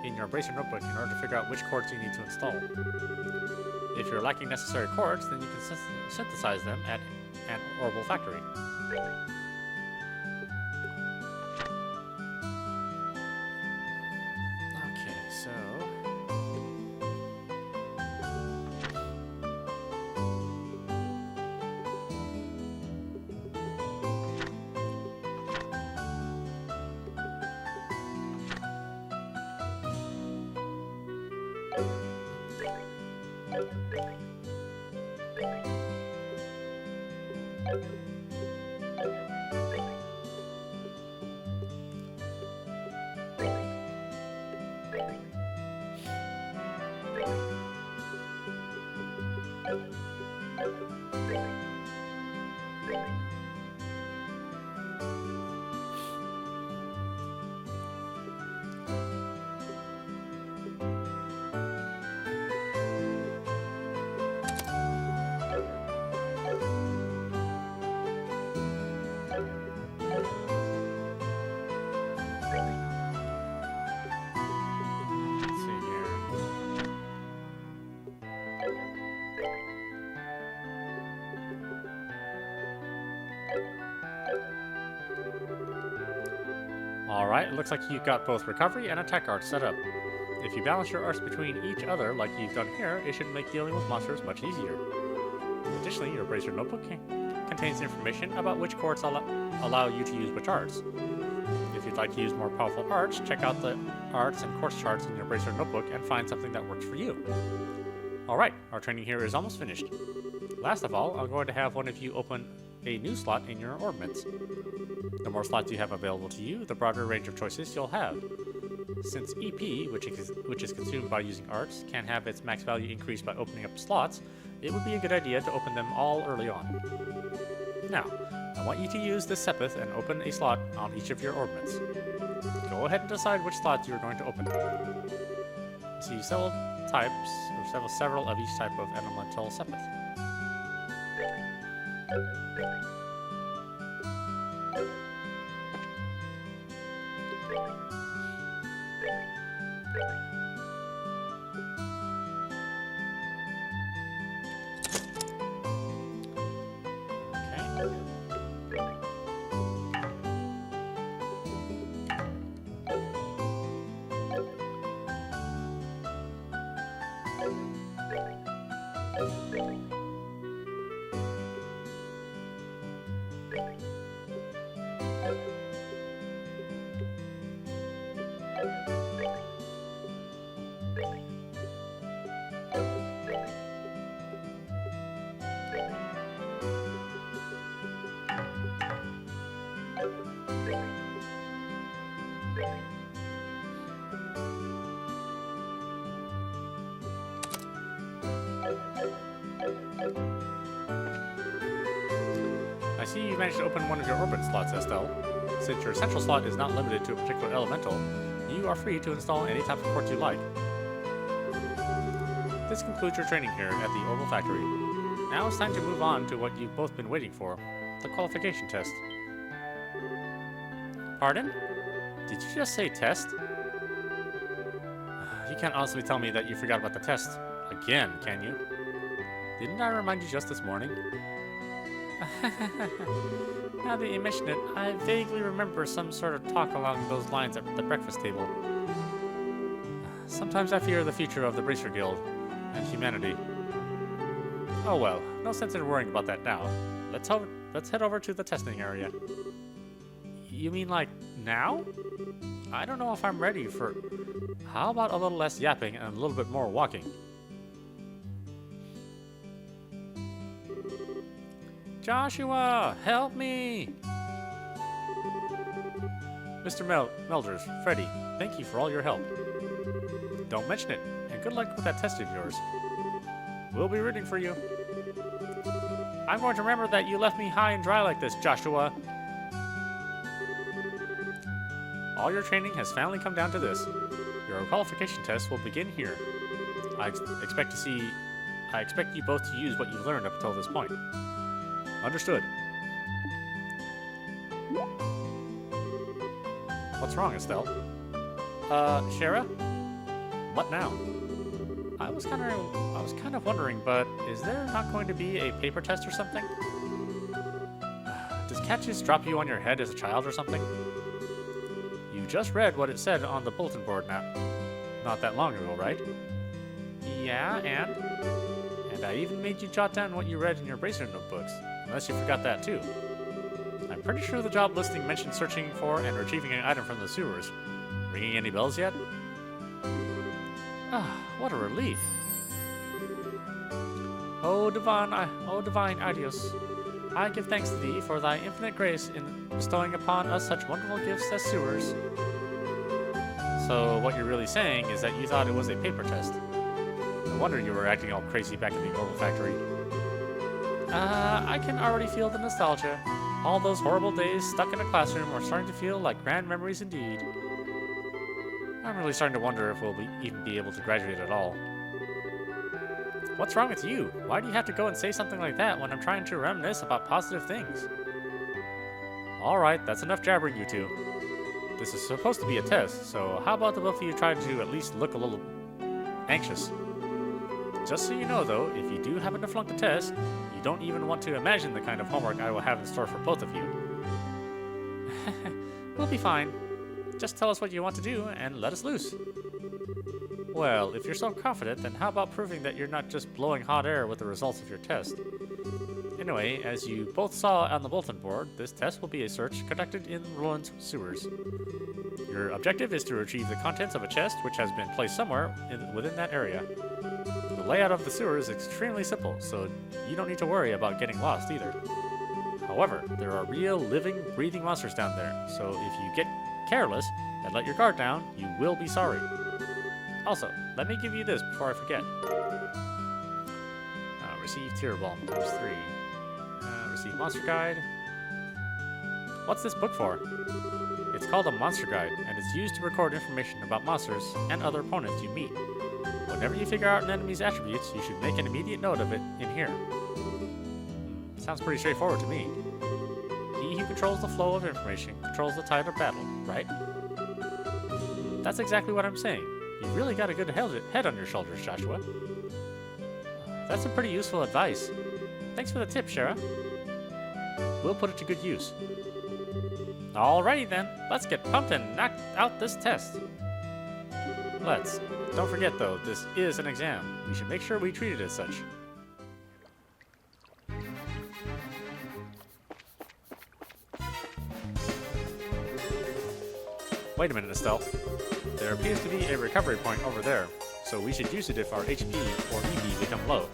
in your Embracer notebook in order to figure out which quartz you need to install. If you're lacking necessary quartz, then you can synthesize them at an Orbital Factory. Alright, it looks like you've got both recovery and attack arts set up. If you balance your arts between each other like you've done here, it should make dealing with monsters much easier. Additionally, your Bracer notebook contains information about which courts allow you to use which arts. If you'd like to use more powerful arts, check out the arts and course charts in your Bracer notebook and find something that works for you. Alright, our training here is almost finished. Last of all, I'm going to have one of you open a new slot in your orbits. The more slots you have available to you, the broader range of choices you'll have. Since EP, which is consumed by using arts, can have its max value increased by opening up slots, it would be a good idea to open them all early on. Now, I want you to use this Sepith and open a slot on each of your orbits. Go ahead and decide which slots you're going to open. See several types, or several of each type of elemental Sepith. I see you managed to open one of your orbit slots, Estelle. Since your central slot is not limited to a particular elemental, you are free to install any type of quartz you like. This concludes your training here at the Orbital Factory. Now it's time to move on to what you've both been waiting for, the qualification test. Pardon? Did you just say test? You can't honestly tell me that you forgot about the test again, can you? Didn't I remind you just this morning? Now that you mention it, I vaguely remember some sort of talk along those lines at the breakfast table. Sometimes I fear the future of the Bracer Guild and humanity. Oh well, no sense in worrying about that now. Let's head over to the testing area. You mean like now? I don't know if I'm ready for... How about a little less yapping and a little bit more walking? Joshua, help me! Mr. Melders, Freddy, thank you for all your help. Don't mention it, and good luck with that test of yours. We'll be rooting for you. I'm going to remember that you left me high and dry like this, Joshua. All your training has finally come down to this. Your qualification test will begin here. I expect you both to use what you've learned up until this point. Understood. What's wrong, Estelle? Shara? What now? I was kind of wondering, but is there not going to be a paper test or something? Does Cat just drop you on your head as a child or something? You just read what it said on the bulletin board not that long ago, right? Yeah, and I even made you jot down what you read in your Bracer notebooks, unless you forgot that too. I'm pretty sure the job listing mentioned searching for and retrieving an item from the sewers. Ringing any bells yet? Ah, what a relief. O divine Idios, I give thanks to thee for thy infinite grace in bestowing upon us such wonderful gifts as sewers. So what you're really saying is that you thought it was a paper test. No wonder you were acting all crazy back in the Orbital Factory. I can already feel the nostalgia. All those horrible days stuck in a classroom are starting to feel like grand memories indeed. I'm really starting to wonder if we'll even be able to graduate at all. What's wrong with you? Why do you have to go and say something like that when I'm trying to reminisce about positive things? Alright, that's enough jabbering, you two. This is supposed to be a test, so how about the both of you try to at least look a little anxious? Just so you know, though, if you do happen to flunk the test, you don't even want to imagine the kind of homework I will have in store for both of you. We'll be fine. Just tell us what you want to do and let us loose. Well, if you're so confident, then how about proving that you're not just blowing hot air with the results of your test? Anyway, as you both saw on the bulletin board, this test will be a search conducted in ruined sewers. Your objective is to retrieve the contents of a chest which has been placed somewhere within that area. The layout of the sewer is extremely simple, so you don't need to worry about getting lost either. However, there are real, living, breathing monsters down there, so if you get careless and let your guard down, you will be sorry. Also, let me give you this before I forget. Receive Tear Bomb times 3. Receive Monster Guide. What's this book for? It's called a Monster Guide, and it's used to record information about monsters and other opponents you meet. Whenever you figure out an enemy's attributes, you should make an immediate note of it in here. Sounds pretty straightforward to me. He who controls the flow of information controls the tide of battle, right? That's exactly what I'm saying. You've really got a good head on your shoulders, Joshua. That's some pretty useful advice. Thanks for the tip, Shara. We'll put it to good use. Alrighty then, let's get pumped and knock out this test. Let's. Don't forget though, this is an exam. We should make sure we treat it as such. Wait a minute, Estelle. There appears to be a recovery point over there, so we should use it if our HP or EP become low.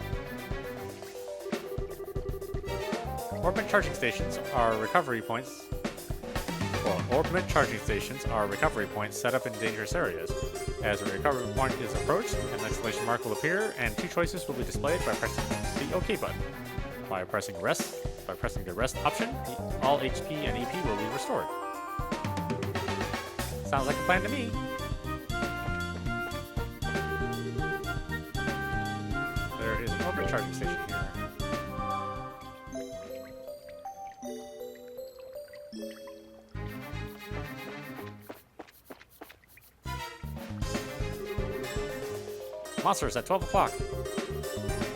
Orbit charging stations are recovery points. Orbit charging stations are recovery points set up in dangerous areas. As a recovery point is approached, an exclamation mark will appear, and 2 choices will be displayed by pressing the OK button. By pressing the rest option, all HP and EP will be restored. Sounds like a plan to me. There is an orbit charging station here. Monsters at 12 o'clock.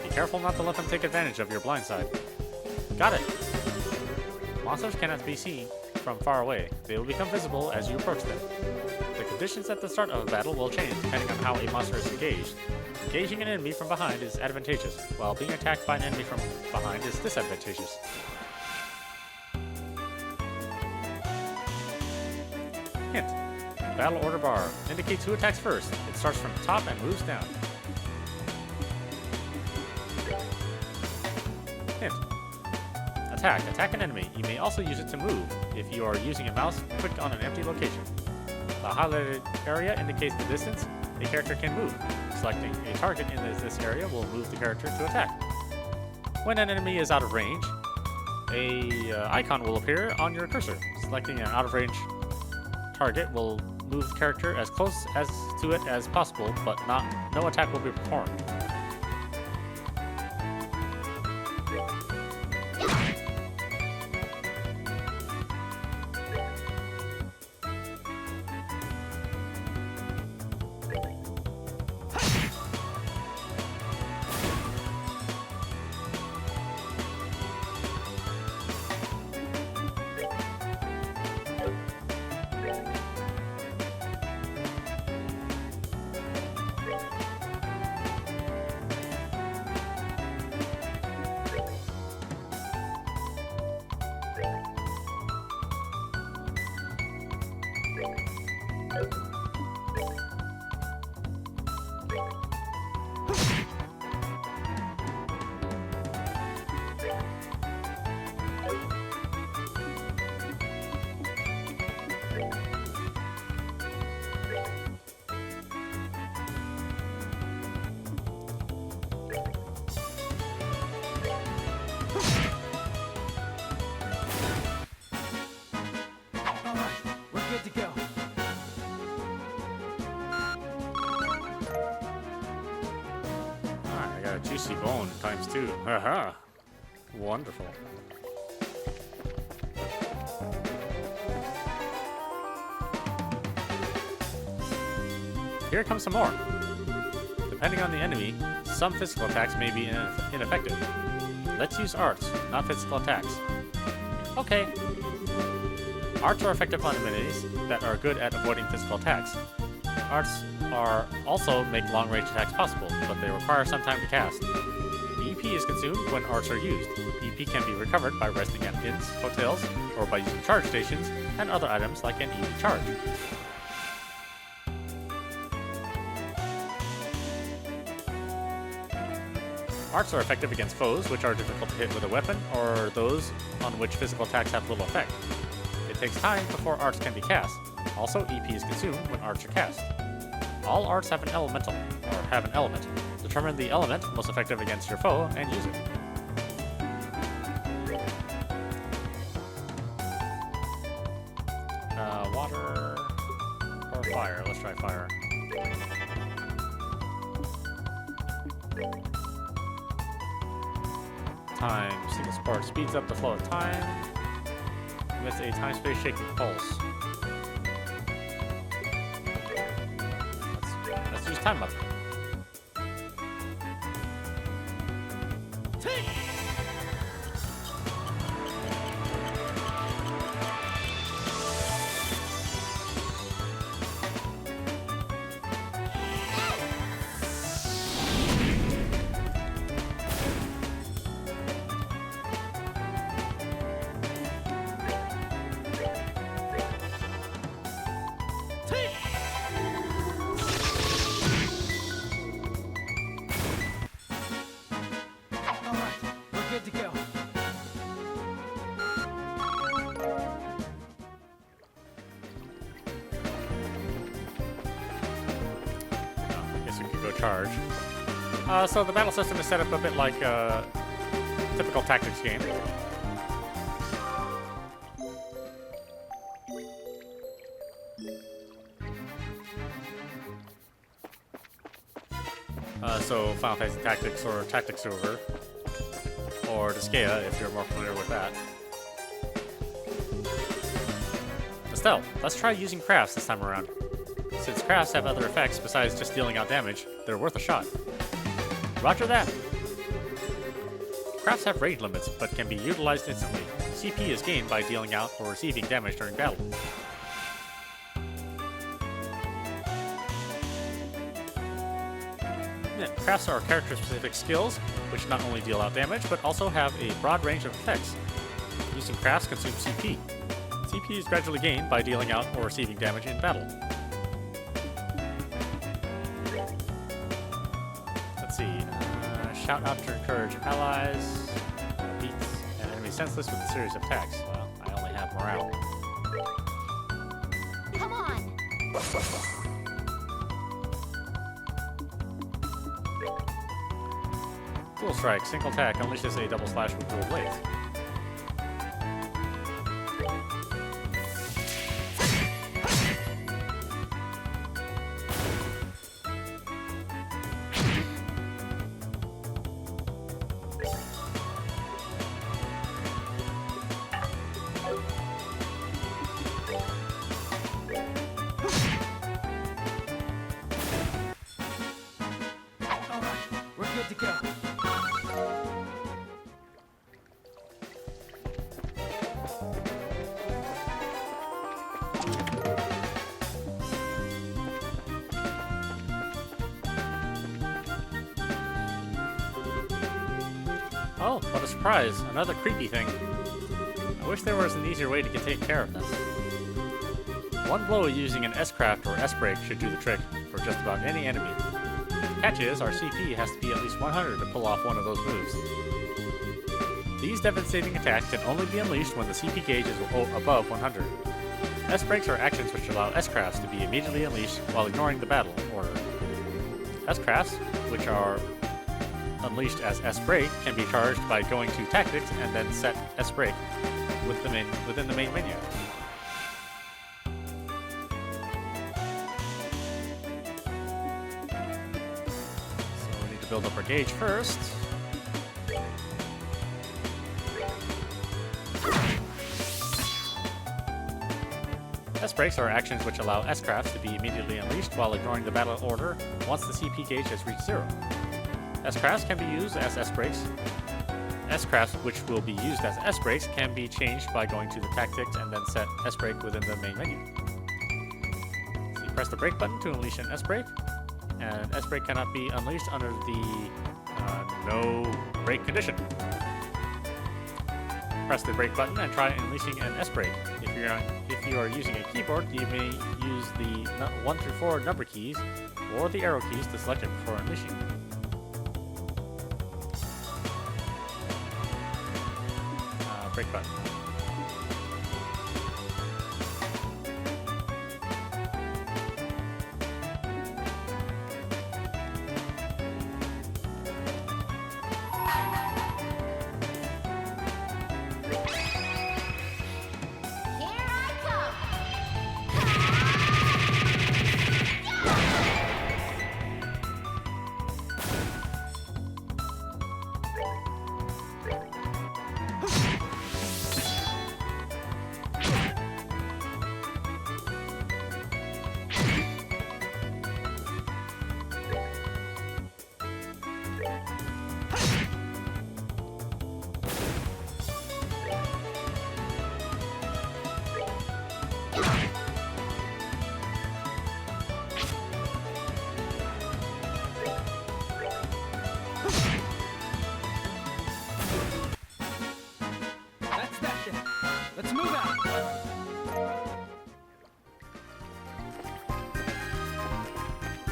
Be careful not to let them take advantage of your blind side. Got it. Monsters cannot be seen from far away. They will become visible as you approach them. The conditions at the start of a battle will change depending on how a monster is engaged. Engaging an enemy from behind is advantageous, while being attacked by an enemy from behind is disadvantageous. Hint. Battle order bar indicates who attacks first. It starts from the top and moves down. Hint. Attack. Attack an enemy. You may also use it to move. If you are using a mouse, click on an empty location. The highlighted area indicates the distance a character can move. Selecting a target in this area will move the character to attack. When an enemy is out of range, a icon will appear on your cursor. Selecting an out-of-range target will move the character as close to it as possible, but no attack will be performed. Juicy bone times 2. Haha. Wonderful. Here comes some more. Depending on the enemy, some physical attacks may be ineffective. Let's use arts, not physical attacks. Okay. Arts are effective on enemies that are good at avoiding physical attacks. Arts are also make long-range attacks possible, but they require some time to cast. The EP is consumed when arts are used. EP can be recovered by resting at inns, hotels, or by using charge stations and other items like an EP charge. Arts are effective against foes which are difficult to hit with a weapon, or those on which physical attacks have little effect. It takes time before arts can be cast. Also, EP is consumed when arts are cast. All arts have an elemental, or have an element. Determine the element most effective against your foe and use it. Water or fire? Let's try fire. Time. Single spark speeds up the flow of time. Emits a time-space shaking pulse. Let's use time up. Charge. So the battle system is set up a bit like a typical tactics game. So Final Fantasy Tactics or Tactics Over, or Disgaea if you're more familiar with that. Estelle, let's try using crafts this time around. Since crafts have other effects besides just dealing out damage, they're worth a shot. Roger that! Crafts have rage limits, but can be utilized instantly. CP is gained by dealing out or receiving damage during battle. Crafts are character-specific skills, which not only deal out damage, but also have a broad range of effects. Using crafts consumes CP. CP is gradually gained by dealing out or receiving damage in battle. Shout out to encourage allies, beats, and enemies senseless with a series of attacks. Well, I only have morale. Come on! Dual Strike, single attack, unleashes a double slash with dual blades. Oh, what a surprise. Another creepy thing. I wish there was an easier way to take care of them. One blow using an S-Craft or S-Break should do the trick for just about any enemy. The catch is, our CP has to be at least 100 to pull off one of those moves. These devastating attacks can only be unleashed when the CP gauge is above 100. S-Breaks are actions which allow S-Crafts to be immediately unleashed while ignoring the battle order. S-Crafts, which are unleashed as S-Break, can be charged by going to Tactics and then set S-Break within the main menu. So we need to build up our gauge first. S-Breaks are actions which allow S-Crafts to be immediately unleashed while ignoring the battle order once the CP gauge has reached 0. S-Crafts can be used as S-Breaks S-crafts, which will be used as S-brakes, can be changed by going to the tactics and then set S-brake within the main menu. So you press the brake button to unleash an S-brake, and S-brake cannot be unleashed under the no brake condition. Press the brake button and try unleashing an S-brake. If you are using a keyboard, you may use the 1 through 4 number keys or the arrow keys to select it before unleashing. Brake button. Let's move out!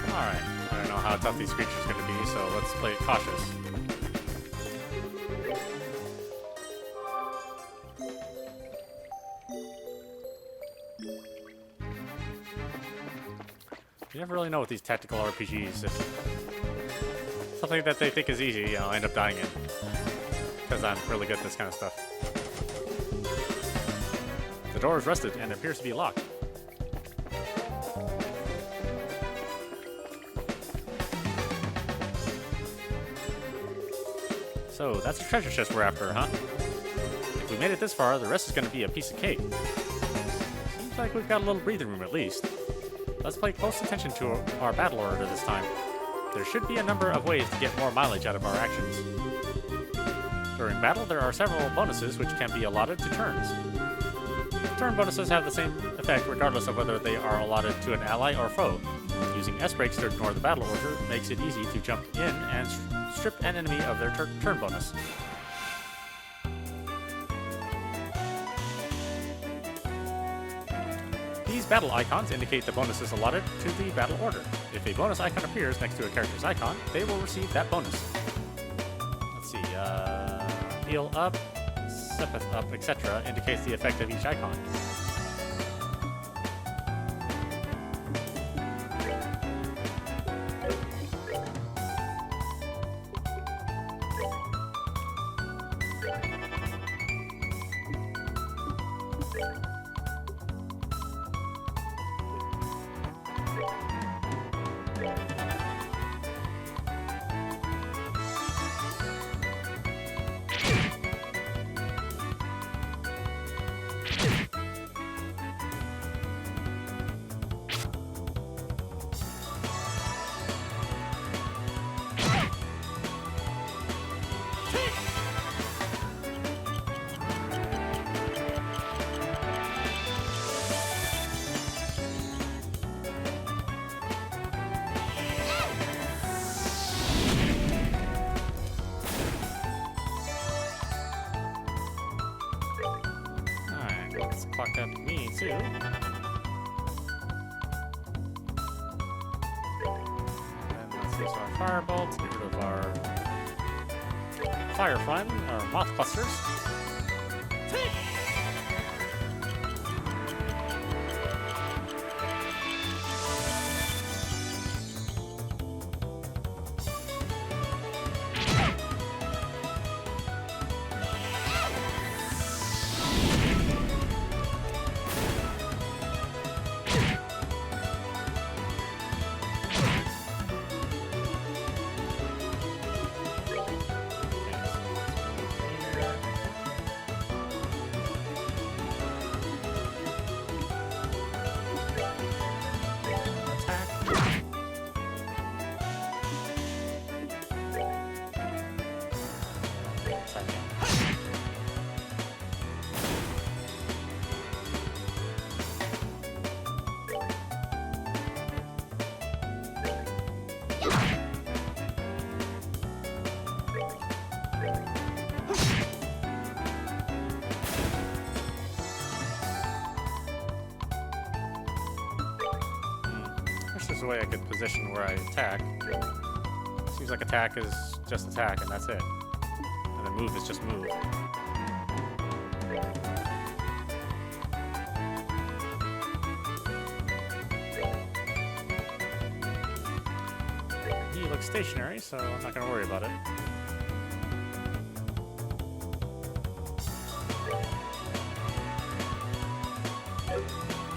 Alright, I don't know how tough these creatures are going to be, so let's play it cautious. You never really know with these tactical RPGs if something that they think is easy, I'll end up dying in. Because I'm really good at this kind of stuff. The door is rusted and appears to be locked. So, that's a treasure chest we're after, huh? If we made it this far, the rest is going to be a piece of cake. Seems like we've got a little breathing room at least. Let's pay close attention to our battle order this time. There should be a number of ways to get more mileage out of our actions. During battle, there are several bonuses which can be allotted to turns. Turn bonuses have the same effect regardless of whether they are allotted to an ally or foe. Using S-brakes to ignore the battle order makes it easy to jump in and strip an enemy of their turn bonus. These battle icons indicate the bonuses allotted to the battle order. If a bonus icon appears next to a character's icon, they will receive that bonus. Let's see, heal up, Sepeth up, etc. indicates the effect of each icon. Clock up me too. And let's use our firebolts, get rid of our firefly, our moth clusters. there's a way I could position where I attack. Seems like attack is just attack, and that's it. And then move is just move. He looks stationary, so I'm not going to worry about it.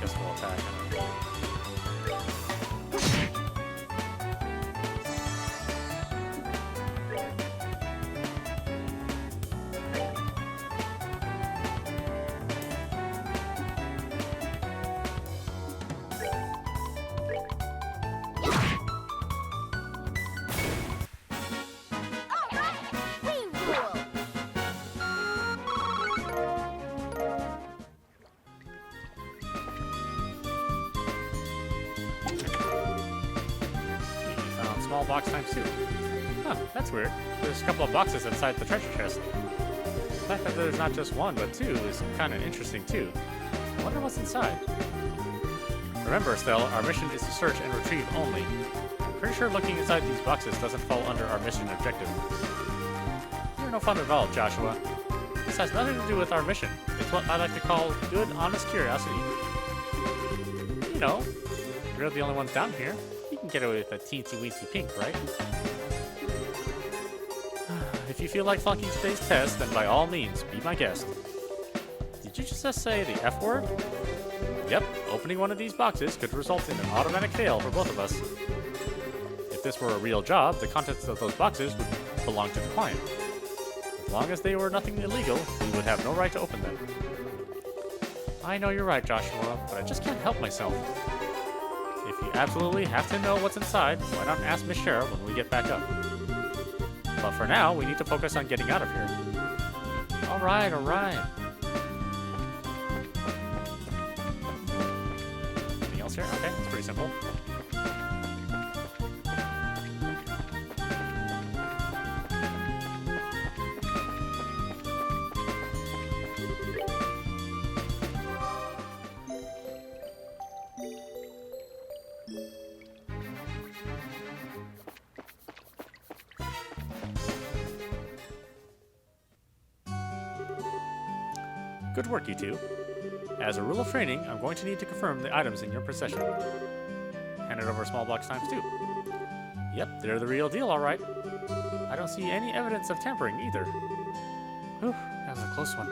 Guess we'll attack him. Small box times 2. Huh, that's weird. There's a couple of boxes inside the treasure chest. The fact that there's not just one, but 2 is kind of interesting too. I wonder what's inside. Remember, Estelle, our mission is to search and retrieve only. I'm pretty sure looking inside these boxes doesn't fall under our mission objective. You're no fun at all, Joshua. This has nothing to do with our mission. It's what I like to call good, honest curiosity. You know, you're the only ones down here. You can get away with a teensy-weensy pink, right? If you feel like flunking today's test, then by all means, be my guest. Did you just say the F word? Yep, opening one of these boxes could result in an automatic fail for both of us. If this were a real job, the contents of those boxes would belong to the client. As long as they were nothing illegal, we would have no right to open them. I know you're right, Joshua, but I just can't help myself. If you absolutely have to know what's inside, why not ask Miss Shara when we get back up? But for now, we need to focus on getting out of here. Alright, alright. Anything else here? Okay, it's pretty simple. Good work, you two. As a rule of training, I'm going to need to confirm the items in your possession. Hand it over a small box times 2. Yep, they're the real deal, all right. I don't see any evidence of tampering either. Whew, that was a close one.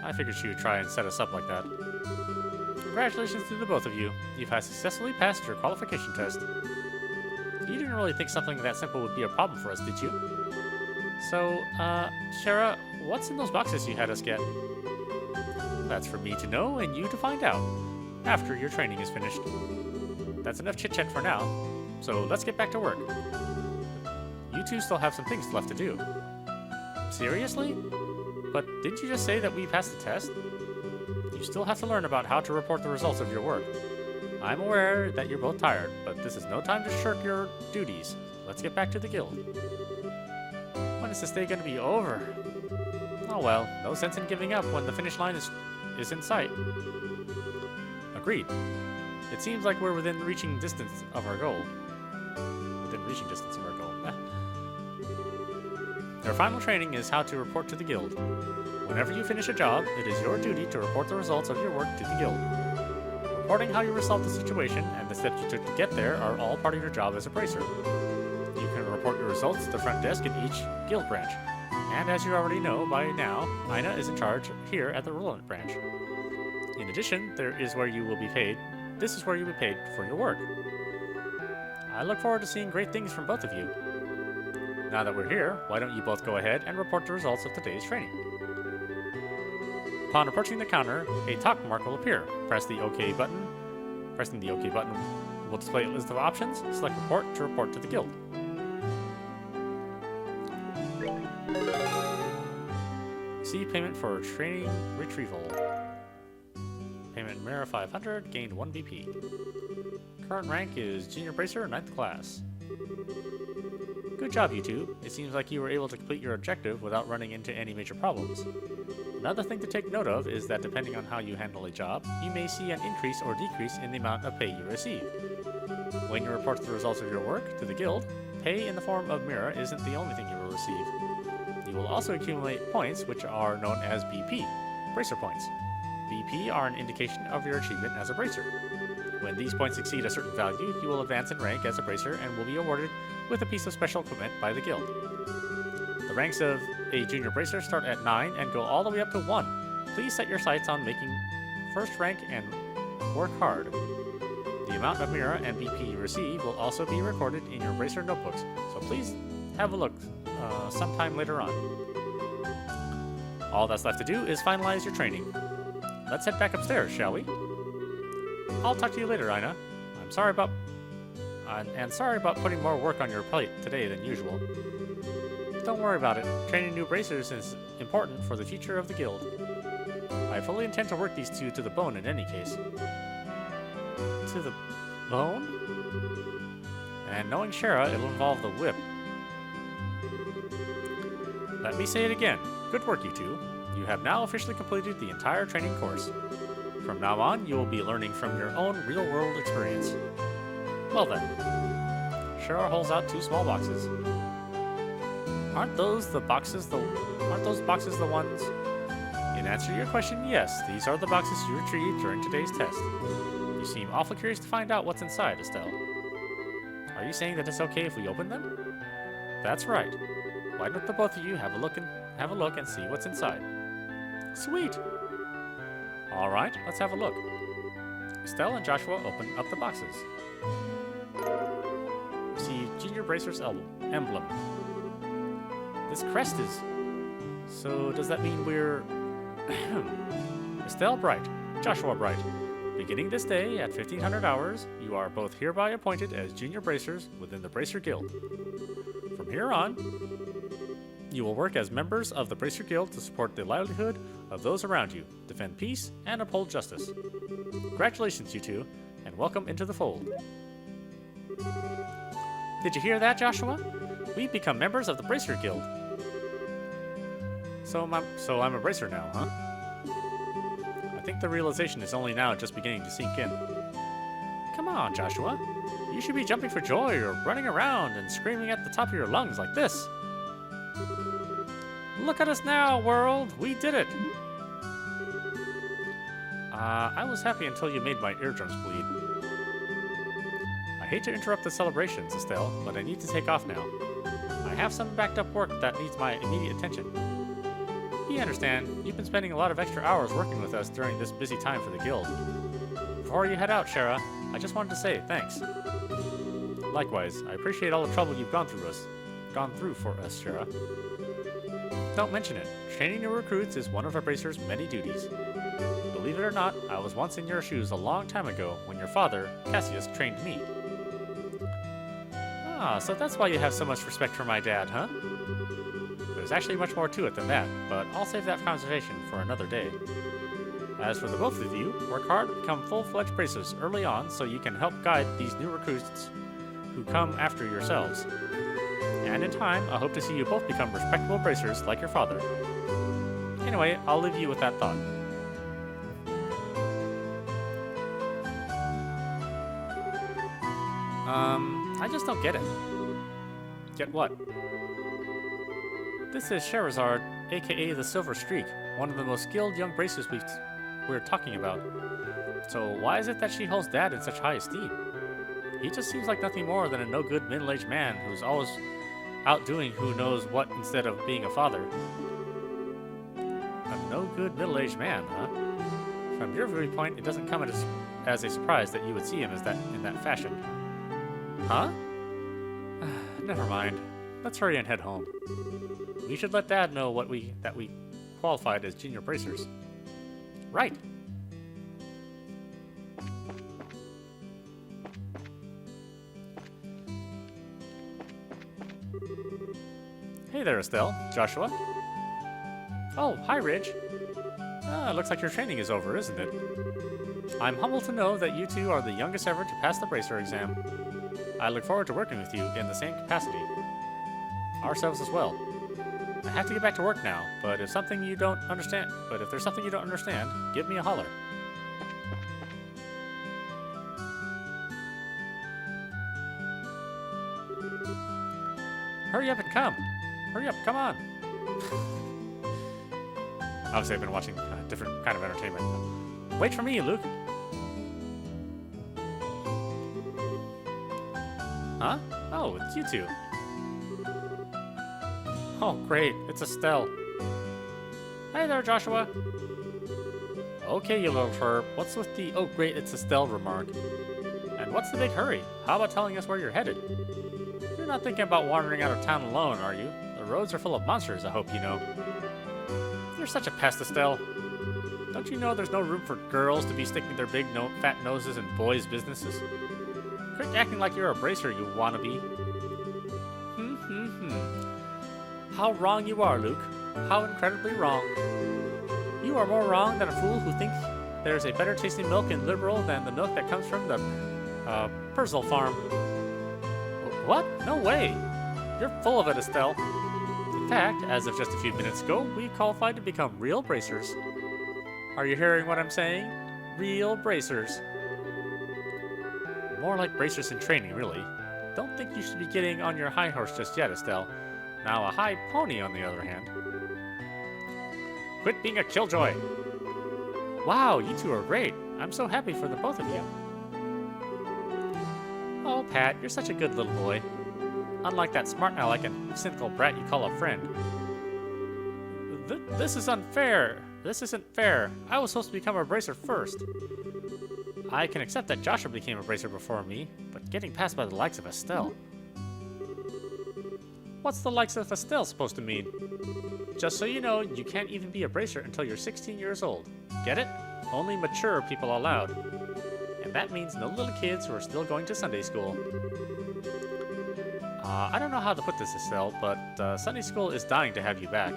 I figured she would try and set us up like that. Congratulations to the both of you. You have successfully passed your qualification test. You didn't really think something that simple would be a problem for us, did you? So, Shara, what's in those boxes you had us get? That's for me to know and you to find out after your training is finished. That's enough chit-chat for now, so let's get back to work. You two still have some things left to do. Seriously? But didn't you just say that we passed the test? You still have to learn about how to report the results of your work. I'm aware that you're both tired, but this is no time to shirk your duties. Let's get back to the guild. When is this day going to be over? Oh well, no sense in giving up when the finish line is in sight. Agreed. It seems like we're within reaching distance of our goal. Your final training is how to report to the guild. Whenever you finish a job, it is your duty to report the results of your work to the guild. Reporting how you resolved the situation and the steps you took to get there are all part of your job as a bracer. You can report your results to the front desk in each guild branch. And as you already know by now, Ina is in charge here at the Roland branch. In addition, this is where you will be paid for your work. I look forward to seeing great things from both of you. Now that we're here, why don't you both go ahead and report the results of today's training. Upon approaching the counter, a talk mark will appear. Pressing the OK button will display a list of options. Select Report to report to the guild. Receive payment for training retrieval. Payment Mira 500, gained 1 BP. Current rank is Junior Bracer, 9th class. Good job, you two. It seems like you were able to complete your objective without running into any major problems. Another thing to take note of is that depending on how you handle a job, you may see an increase or decrease in the amount of pay you receive. When you report the results of your work to the guild, pay in the form of mirror isn't the only thing you will receive. You will also accumulate points, which are known as BP, bracer points. BP are an indication of your achievement as a bracer. When these points exceed a certain value, you will advance in rank as a bracer and will be awarded with a piece of special equipment by the guild. The ranks of a junior bracer start at 9 and go all the way up to 1. Please set your sights on making first rank and work hard. The amount of mirror and BP you receive will also be recorded in your bracer notebooks, so please have a look sometime later on. All that's left to do is finalize your training. Let's head back upstairs, shall we? I'll talk to you later, Ina. Sorry about putting more work on your plate today than usual. Don't worry about it. Training new bracers is important for the future of the guild. I fully intend to work these two to the bone in any case. To the bone? And knowing Shara, it'll involve the whip. Let me say it again. Good work, you two. You have now officially completed the entire training course. From now on, you will be learning from your own real-world experience. Well then. Shara holds out 2 small boxes. Aren't those boxes the ones? In answer to your question, yes, these are the boxes you retrieved during today's test. You seem awfully curious to find out what's inside, Estelle. Are you saying that it's okay if we open them? That's right. Why don't the both of you have a look and see what's inside? Sweet! Alright, let's have a look. Estelle and Joshua open up the boxes. See Junior Bracer's emblem. This crest is... So does that mean we're... Estelle Bright, Joshua Bright. Beginning this day at 1500 hours, you are both hereby appointed as Junior Bracers within the Bracer Guild. From here on, you will work as members of the Bracer Guild to support the livelihood of those around you, defend peace, and uphold justice. Congratulations, you two, and welcome into the fold. Did you hear that, Joshua? We've become members of the Bracer Guild. So I'm a bracer now, huh? I think the realization is only now just beginning to sink in. Come on, Joshua. You should be jumping for joy or running around and screaming at the top of your lungs like this. Look at us now, world! We did it! I was happy until you made my eardrums bleed. I hate to interrupt the celebrations, Estelle, but I need to take off now. I have some backed up work that needs my immediate attention. You understand, you've been spending a lot of extra hours working with us during this busy time for the guild. Before you head out, Shara, I just wanted to say thanks. Likewise, I appreciate all the trouble you've gone through for us, Shara. Don't mention it. Training new recruits is one of a bracer's many duties. Believe it or not, I was once in your shoes a long time ago when your father, Cassius, trained me. Ah, so that's why you have so much respect for my dad, huh? There's actually much more to it than that, but I'll save that conversation for another day. As for the both of you, work hard to become full-fledged bracers early on so you can help guide these new recruits who come after yourselves. And in time, I hope to see you both become respectable bracers like your father. Anyway, I'll leave you with that thought. I just don't get it. Get what? This is Sherazard, aka the Silver Streak, one of the most skilled young bracers we're talking about. So why is it that she holds Dad in such high esteem? He just seems like nothing more than a no-good middle-aged man who's always out doing who knows what instead of being a father. A no-good middle-aged man, huh? From your viewpoint, it doesn't come as a surprise that you would see him in that fashion. Huh? Never mind. Let's hurry and head home. We should let Dad know that we qualified as junior bracers. Right. Hey there, Estelle. Joshua. Oh, hi, Ridge. Looks like your training is over, isn't it? I'm humbled to know that you two are the youngest ever to pass the bracer exam. I look forward to working with you in the same capacity. Ourselves as well. I have to get back to work now, but if there's something you don't understand, give me a holler. Hurry up and come. Hurry up, come on. Obviously, I've been watching a different kind of entertainment. Wait for me, Luke. Huh? Oh, it's you two. Oh, great. It's Estelle. Hey there, Joshua. Okay, you little perv. What's with the "oh, great, it's Estelle" remark? And what's the big hurry? How about telling us where you're headed? You're not thinking about wandering out of town alone, are you? The roads are full of monsters, I hope you know. You're such a pest, Estelle. Don't you know there's no room for girls to be sticking their big fat noses in boys' businesses? Quit acting like you're a bracer, you wannabe. How wrong you are, Luke. How incredibly wrong. You are more wrong than a fool who thinks there's a better tasting milk in Liberal than the milk that comes from the Purcell farm. What? No way. You're full of it, Estelle. In fact, as of just a few minutes ago, we qualified to become real bracers. Are you hearing what I'm saying? Real bracers. More like bracers in training, really. Don't think you should be getting on your high horse just yet, Estelle. Now, a high pony, on the other hand. Quit being a killjoy. Wow, you two are great. I'm so happy for the both of you. Oh, Pat, you're such a good little boy. Unlike that smart aleck and cynical brat you call a friend. This is unfair. This isn't fair. I was supposed to become a bracer first. I can accept that Joshua became a bracer before me, but getting passed by the likes of Estelle. What's the likes of Estelle supposed to mean? Just so you know, you can't even be a bracer until you're 16 years old. Get it? Only mature people allowed. And that means no little kids who are still going to Sunday school. I don't know how to put this, Estelle, but Sunday school is dying to have you back.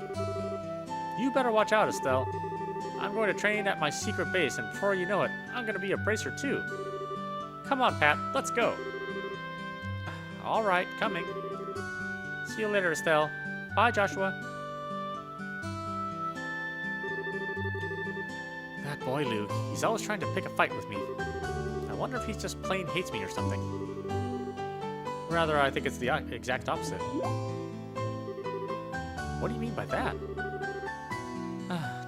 You better watch out, Estelle. I'm going to train at my secret base, and before you know it, I'm going to be a bracer too. Come on, Pat, let's go. All right, coming. See you later, Estelle. Bye, Joshua. That boy, Luke, he's always trying to pick a fight with me. I wonder if he just plain hates me or something. Rather, I think it's the exact opposite. What do you mean by that?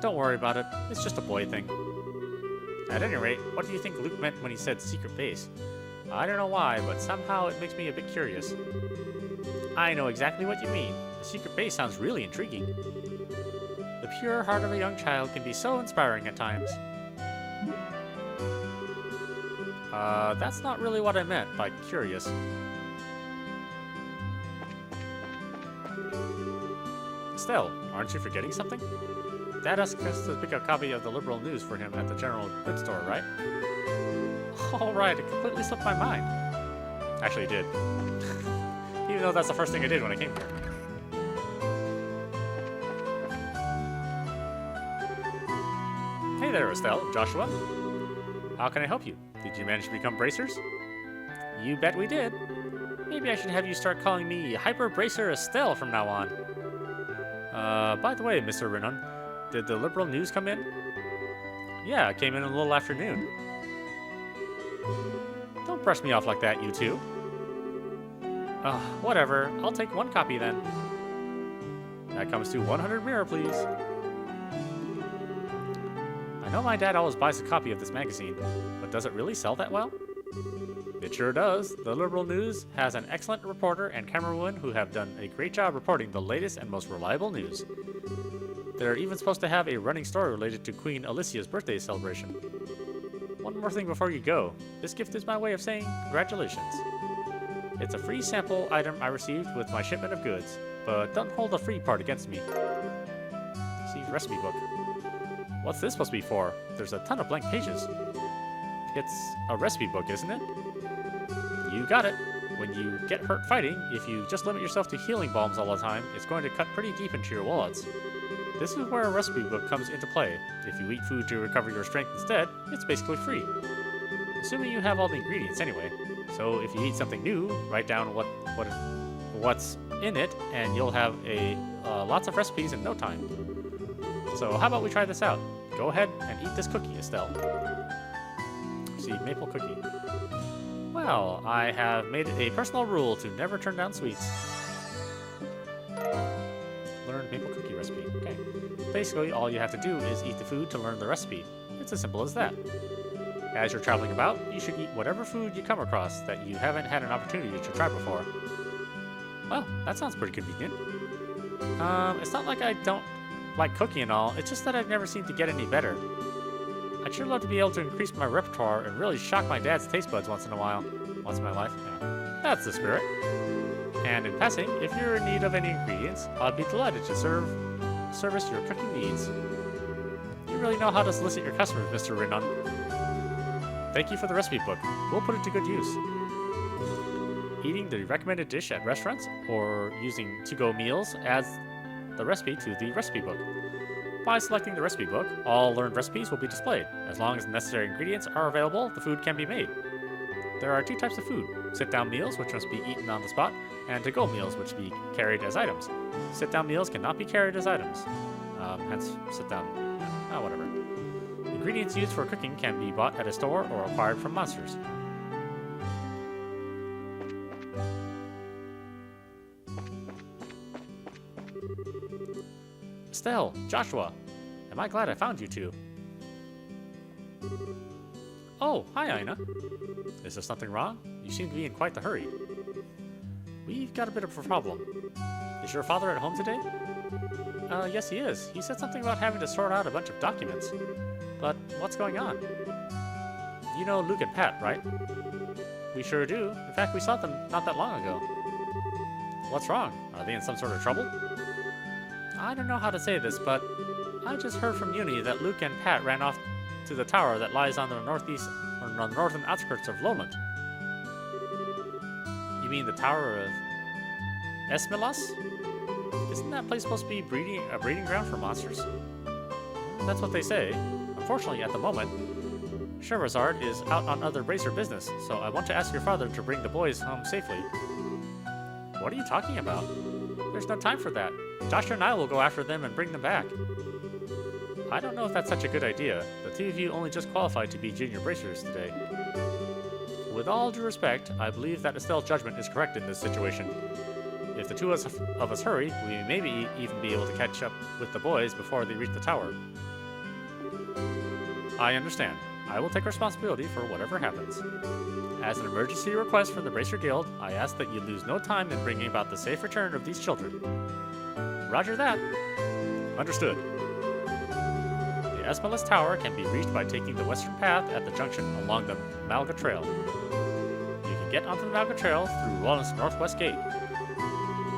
Don't worry about it. It's just a boy thing. At any rate, what do you think Luke meant when he said secret base? I don't know why, but somehow it makes me a bit curious. I know exactly what you mean. The secret base sounds really intriguing. The pure heart of a young child can be so inspiring at times. That's not really what I meant by curious. Estelle, aren't you forgetting something? Dad asked us to pick a copy of the Liberal News for him at the general goods store, right? Oh, right, it completely slipped my mind. Actually, it did. Even though that's the first thing I did when I came here. Hey there, Estelle, Joshua. How can I help you? Did you manage to become bracers? You bet we did. Maybe I should have you start calling me Hyper Bracer Estelle from now on. By the way, Mr. Renan, did the Liberal News come in? Yeah, it came in a little afternoon. Don't brush me off like that, you two. Whatever. I'll take one copy then. That comes to 100 mirror, please. I know my dad always buys a copy of this magazine, but does it really sell that well? It sure does. The Liberal News has an excellent reporter and camerawoman who have done a great job reporting the latest and most reliable news. They're even supposed to have a running story related to Queen Alicia's birthday celebration. One more thing before you go. This gift is my way of saying congratulations. It's a free sample item I received with my shipment of goods, but don't hold the free part against me. See, recipe book. What's this supposed to be for? There's a ton of blank pages. It's a recipe book, isn't it? You got it. When you get hurt fighting, if you just limit yourself to healing balms all the time, it's going to cut pretty deep into your wallets. This is where a recipe book comes into play. If you eat food to recover your strength instead, it's basically free. Assuming you have all the ingredients anyway. So if you eat something new, write down what's in it, and you'll have lots of recipes in no time. So how about we try this out? Go ahead and eat this cookie, Estelle. See, maple cookie. Well, I have made it a personal rule to never turn down sweets. Learn maple cookie recipe. Okay. Basically, all you have to do is eat the food to learn the recipe. It's as simple as that. As you're traveling about, you should eat whatever food you come across that you haven't had an opportunity to try before. Well, that sounds pretty convenient. It's not like I don't like cooking and all, it's just that I've never seemed to get any better. I'd sure love to be able to increase my repertoire and really shock my dad's taste buds once in a while. Once in my life. Yeah. That's the spirit. And in passing, if you're in need of any ingredients, I'd be delighted to service your cooking needs. You really know how to solicit your customers, Mr. Rinnon. Thank you for the recipe book. We'll put it to good use. Eating the recommended dish at restaurants or using to-go meals adds the recipe to the recipe book. By selecting the recipe book, all learned recipes will be displayed. As long as the necessary ingredients are available, the food can be made. There are two types of food: sit-down meals, which must be eaten on the spot, and to-go meals, which be carried as items. Sit-down meals cannot be carried as items. Hence, sit-down, whatever. Ingredients used for cooking can be bought at a store or acquired from monsters. Estelle, Joshua, am I glad I found you two. Oh, hi, Ina. Is there something wrong? You seem to be in quite the hurry. We've got a bit of a problem. Is your father at home today? Yes he is. He said something about having to sort out a bunch of documents. But what's going on? You know Luke and Pat, right? We sure do. In fact, we saw them not that long ago. What's wrong? Are they in some sort of trouble? I don't know how to say this, but I just heard from Uni that Luke and Pat ran off to the tower that lies on the northeast or on the northern outskirts of Lowland. You mean the Tower of Esmilas? Isn't that place supposed to be a breeding ground for monsters? That's what they say. Unfortunately, at the moment, Sherazard is out on other bracer business, so I want to ask your father to bring the boys home safely. What are you talking about? There's no time for that. Joshua and I will go after them and bring them back. I don't know if that's such a good idea. The two of you only just qualified to be junior bracers today. With all due respect, I believe that Estelle's judgment is correct in this situation. If the two of us hurry, we may maybe even be able to catch up with the boys before they reach the tower. I understand. I will take responsibility for whatever happens. As an emergency request from the Bracer Guild, I ask that you lose no time in bringing about the safe return of these children. Roger that. Understood. The Esmilas Tower can be reached by taking the western path at the junction along the Malga Trail. You can get onto the Malga Trail through Rollins Northwest Gate.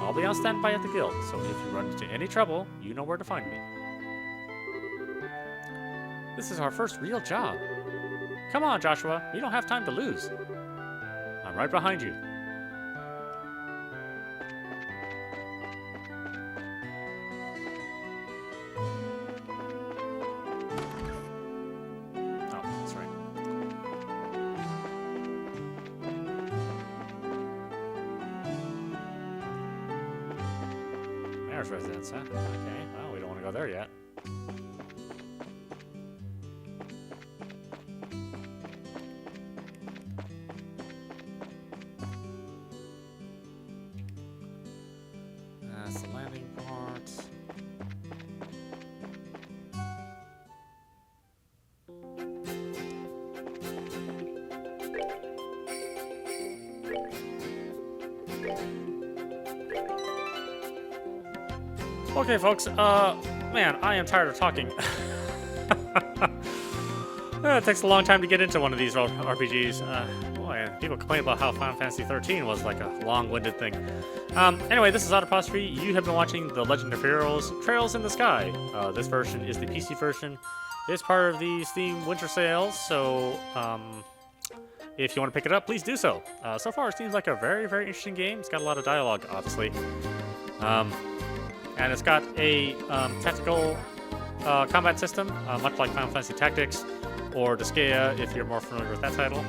I'll be on standby at the guild, so if you run into any trouble, you know where to find me. This is our first real job. Come on, Joshua, we don't have time to lose. I'm right behind you. Oh, that's right. Mayor's residence, huh? Okay, well, we don't want to go there yet. That's the landing port. Okay, folks, man, I am tired of talking. It takes a long time to get into one of these RPGs. Boy, people complain about how Final Fantasy 13 was like a long-winded thing. Anyway, this is audap. You have been watching The Legend of Heroes Trails in the Sky. This version is the PC version. It's part of the Steam Winter Sales, so if you want to pick it up, please do so. So far, it seems like a very, very interesting game. It's got a lot of dialogue, obviously. And it's got a tactical combat system, much like Final Fantasy Tactics or Disgaea, if you're more familiar with that title.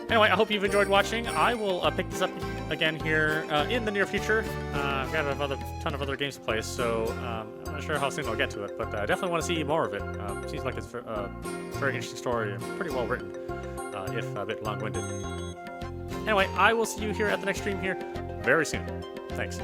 Anyway, I hope you've enjoyed watching. I will pick this up again here in the near future. I've got a ton of other games to play, so I'm not sure how soon I'll get to it, but I definitely want to see more of it. Seems like it's a very interesting story and pretty well written, if a bit long-winded. Anyway, I will see you here at the next stream here very soon. Thanks.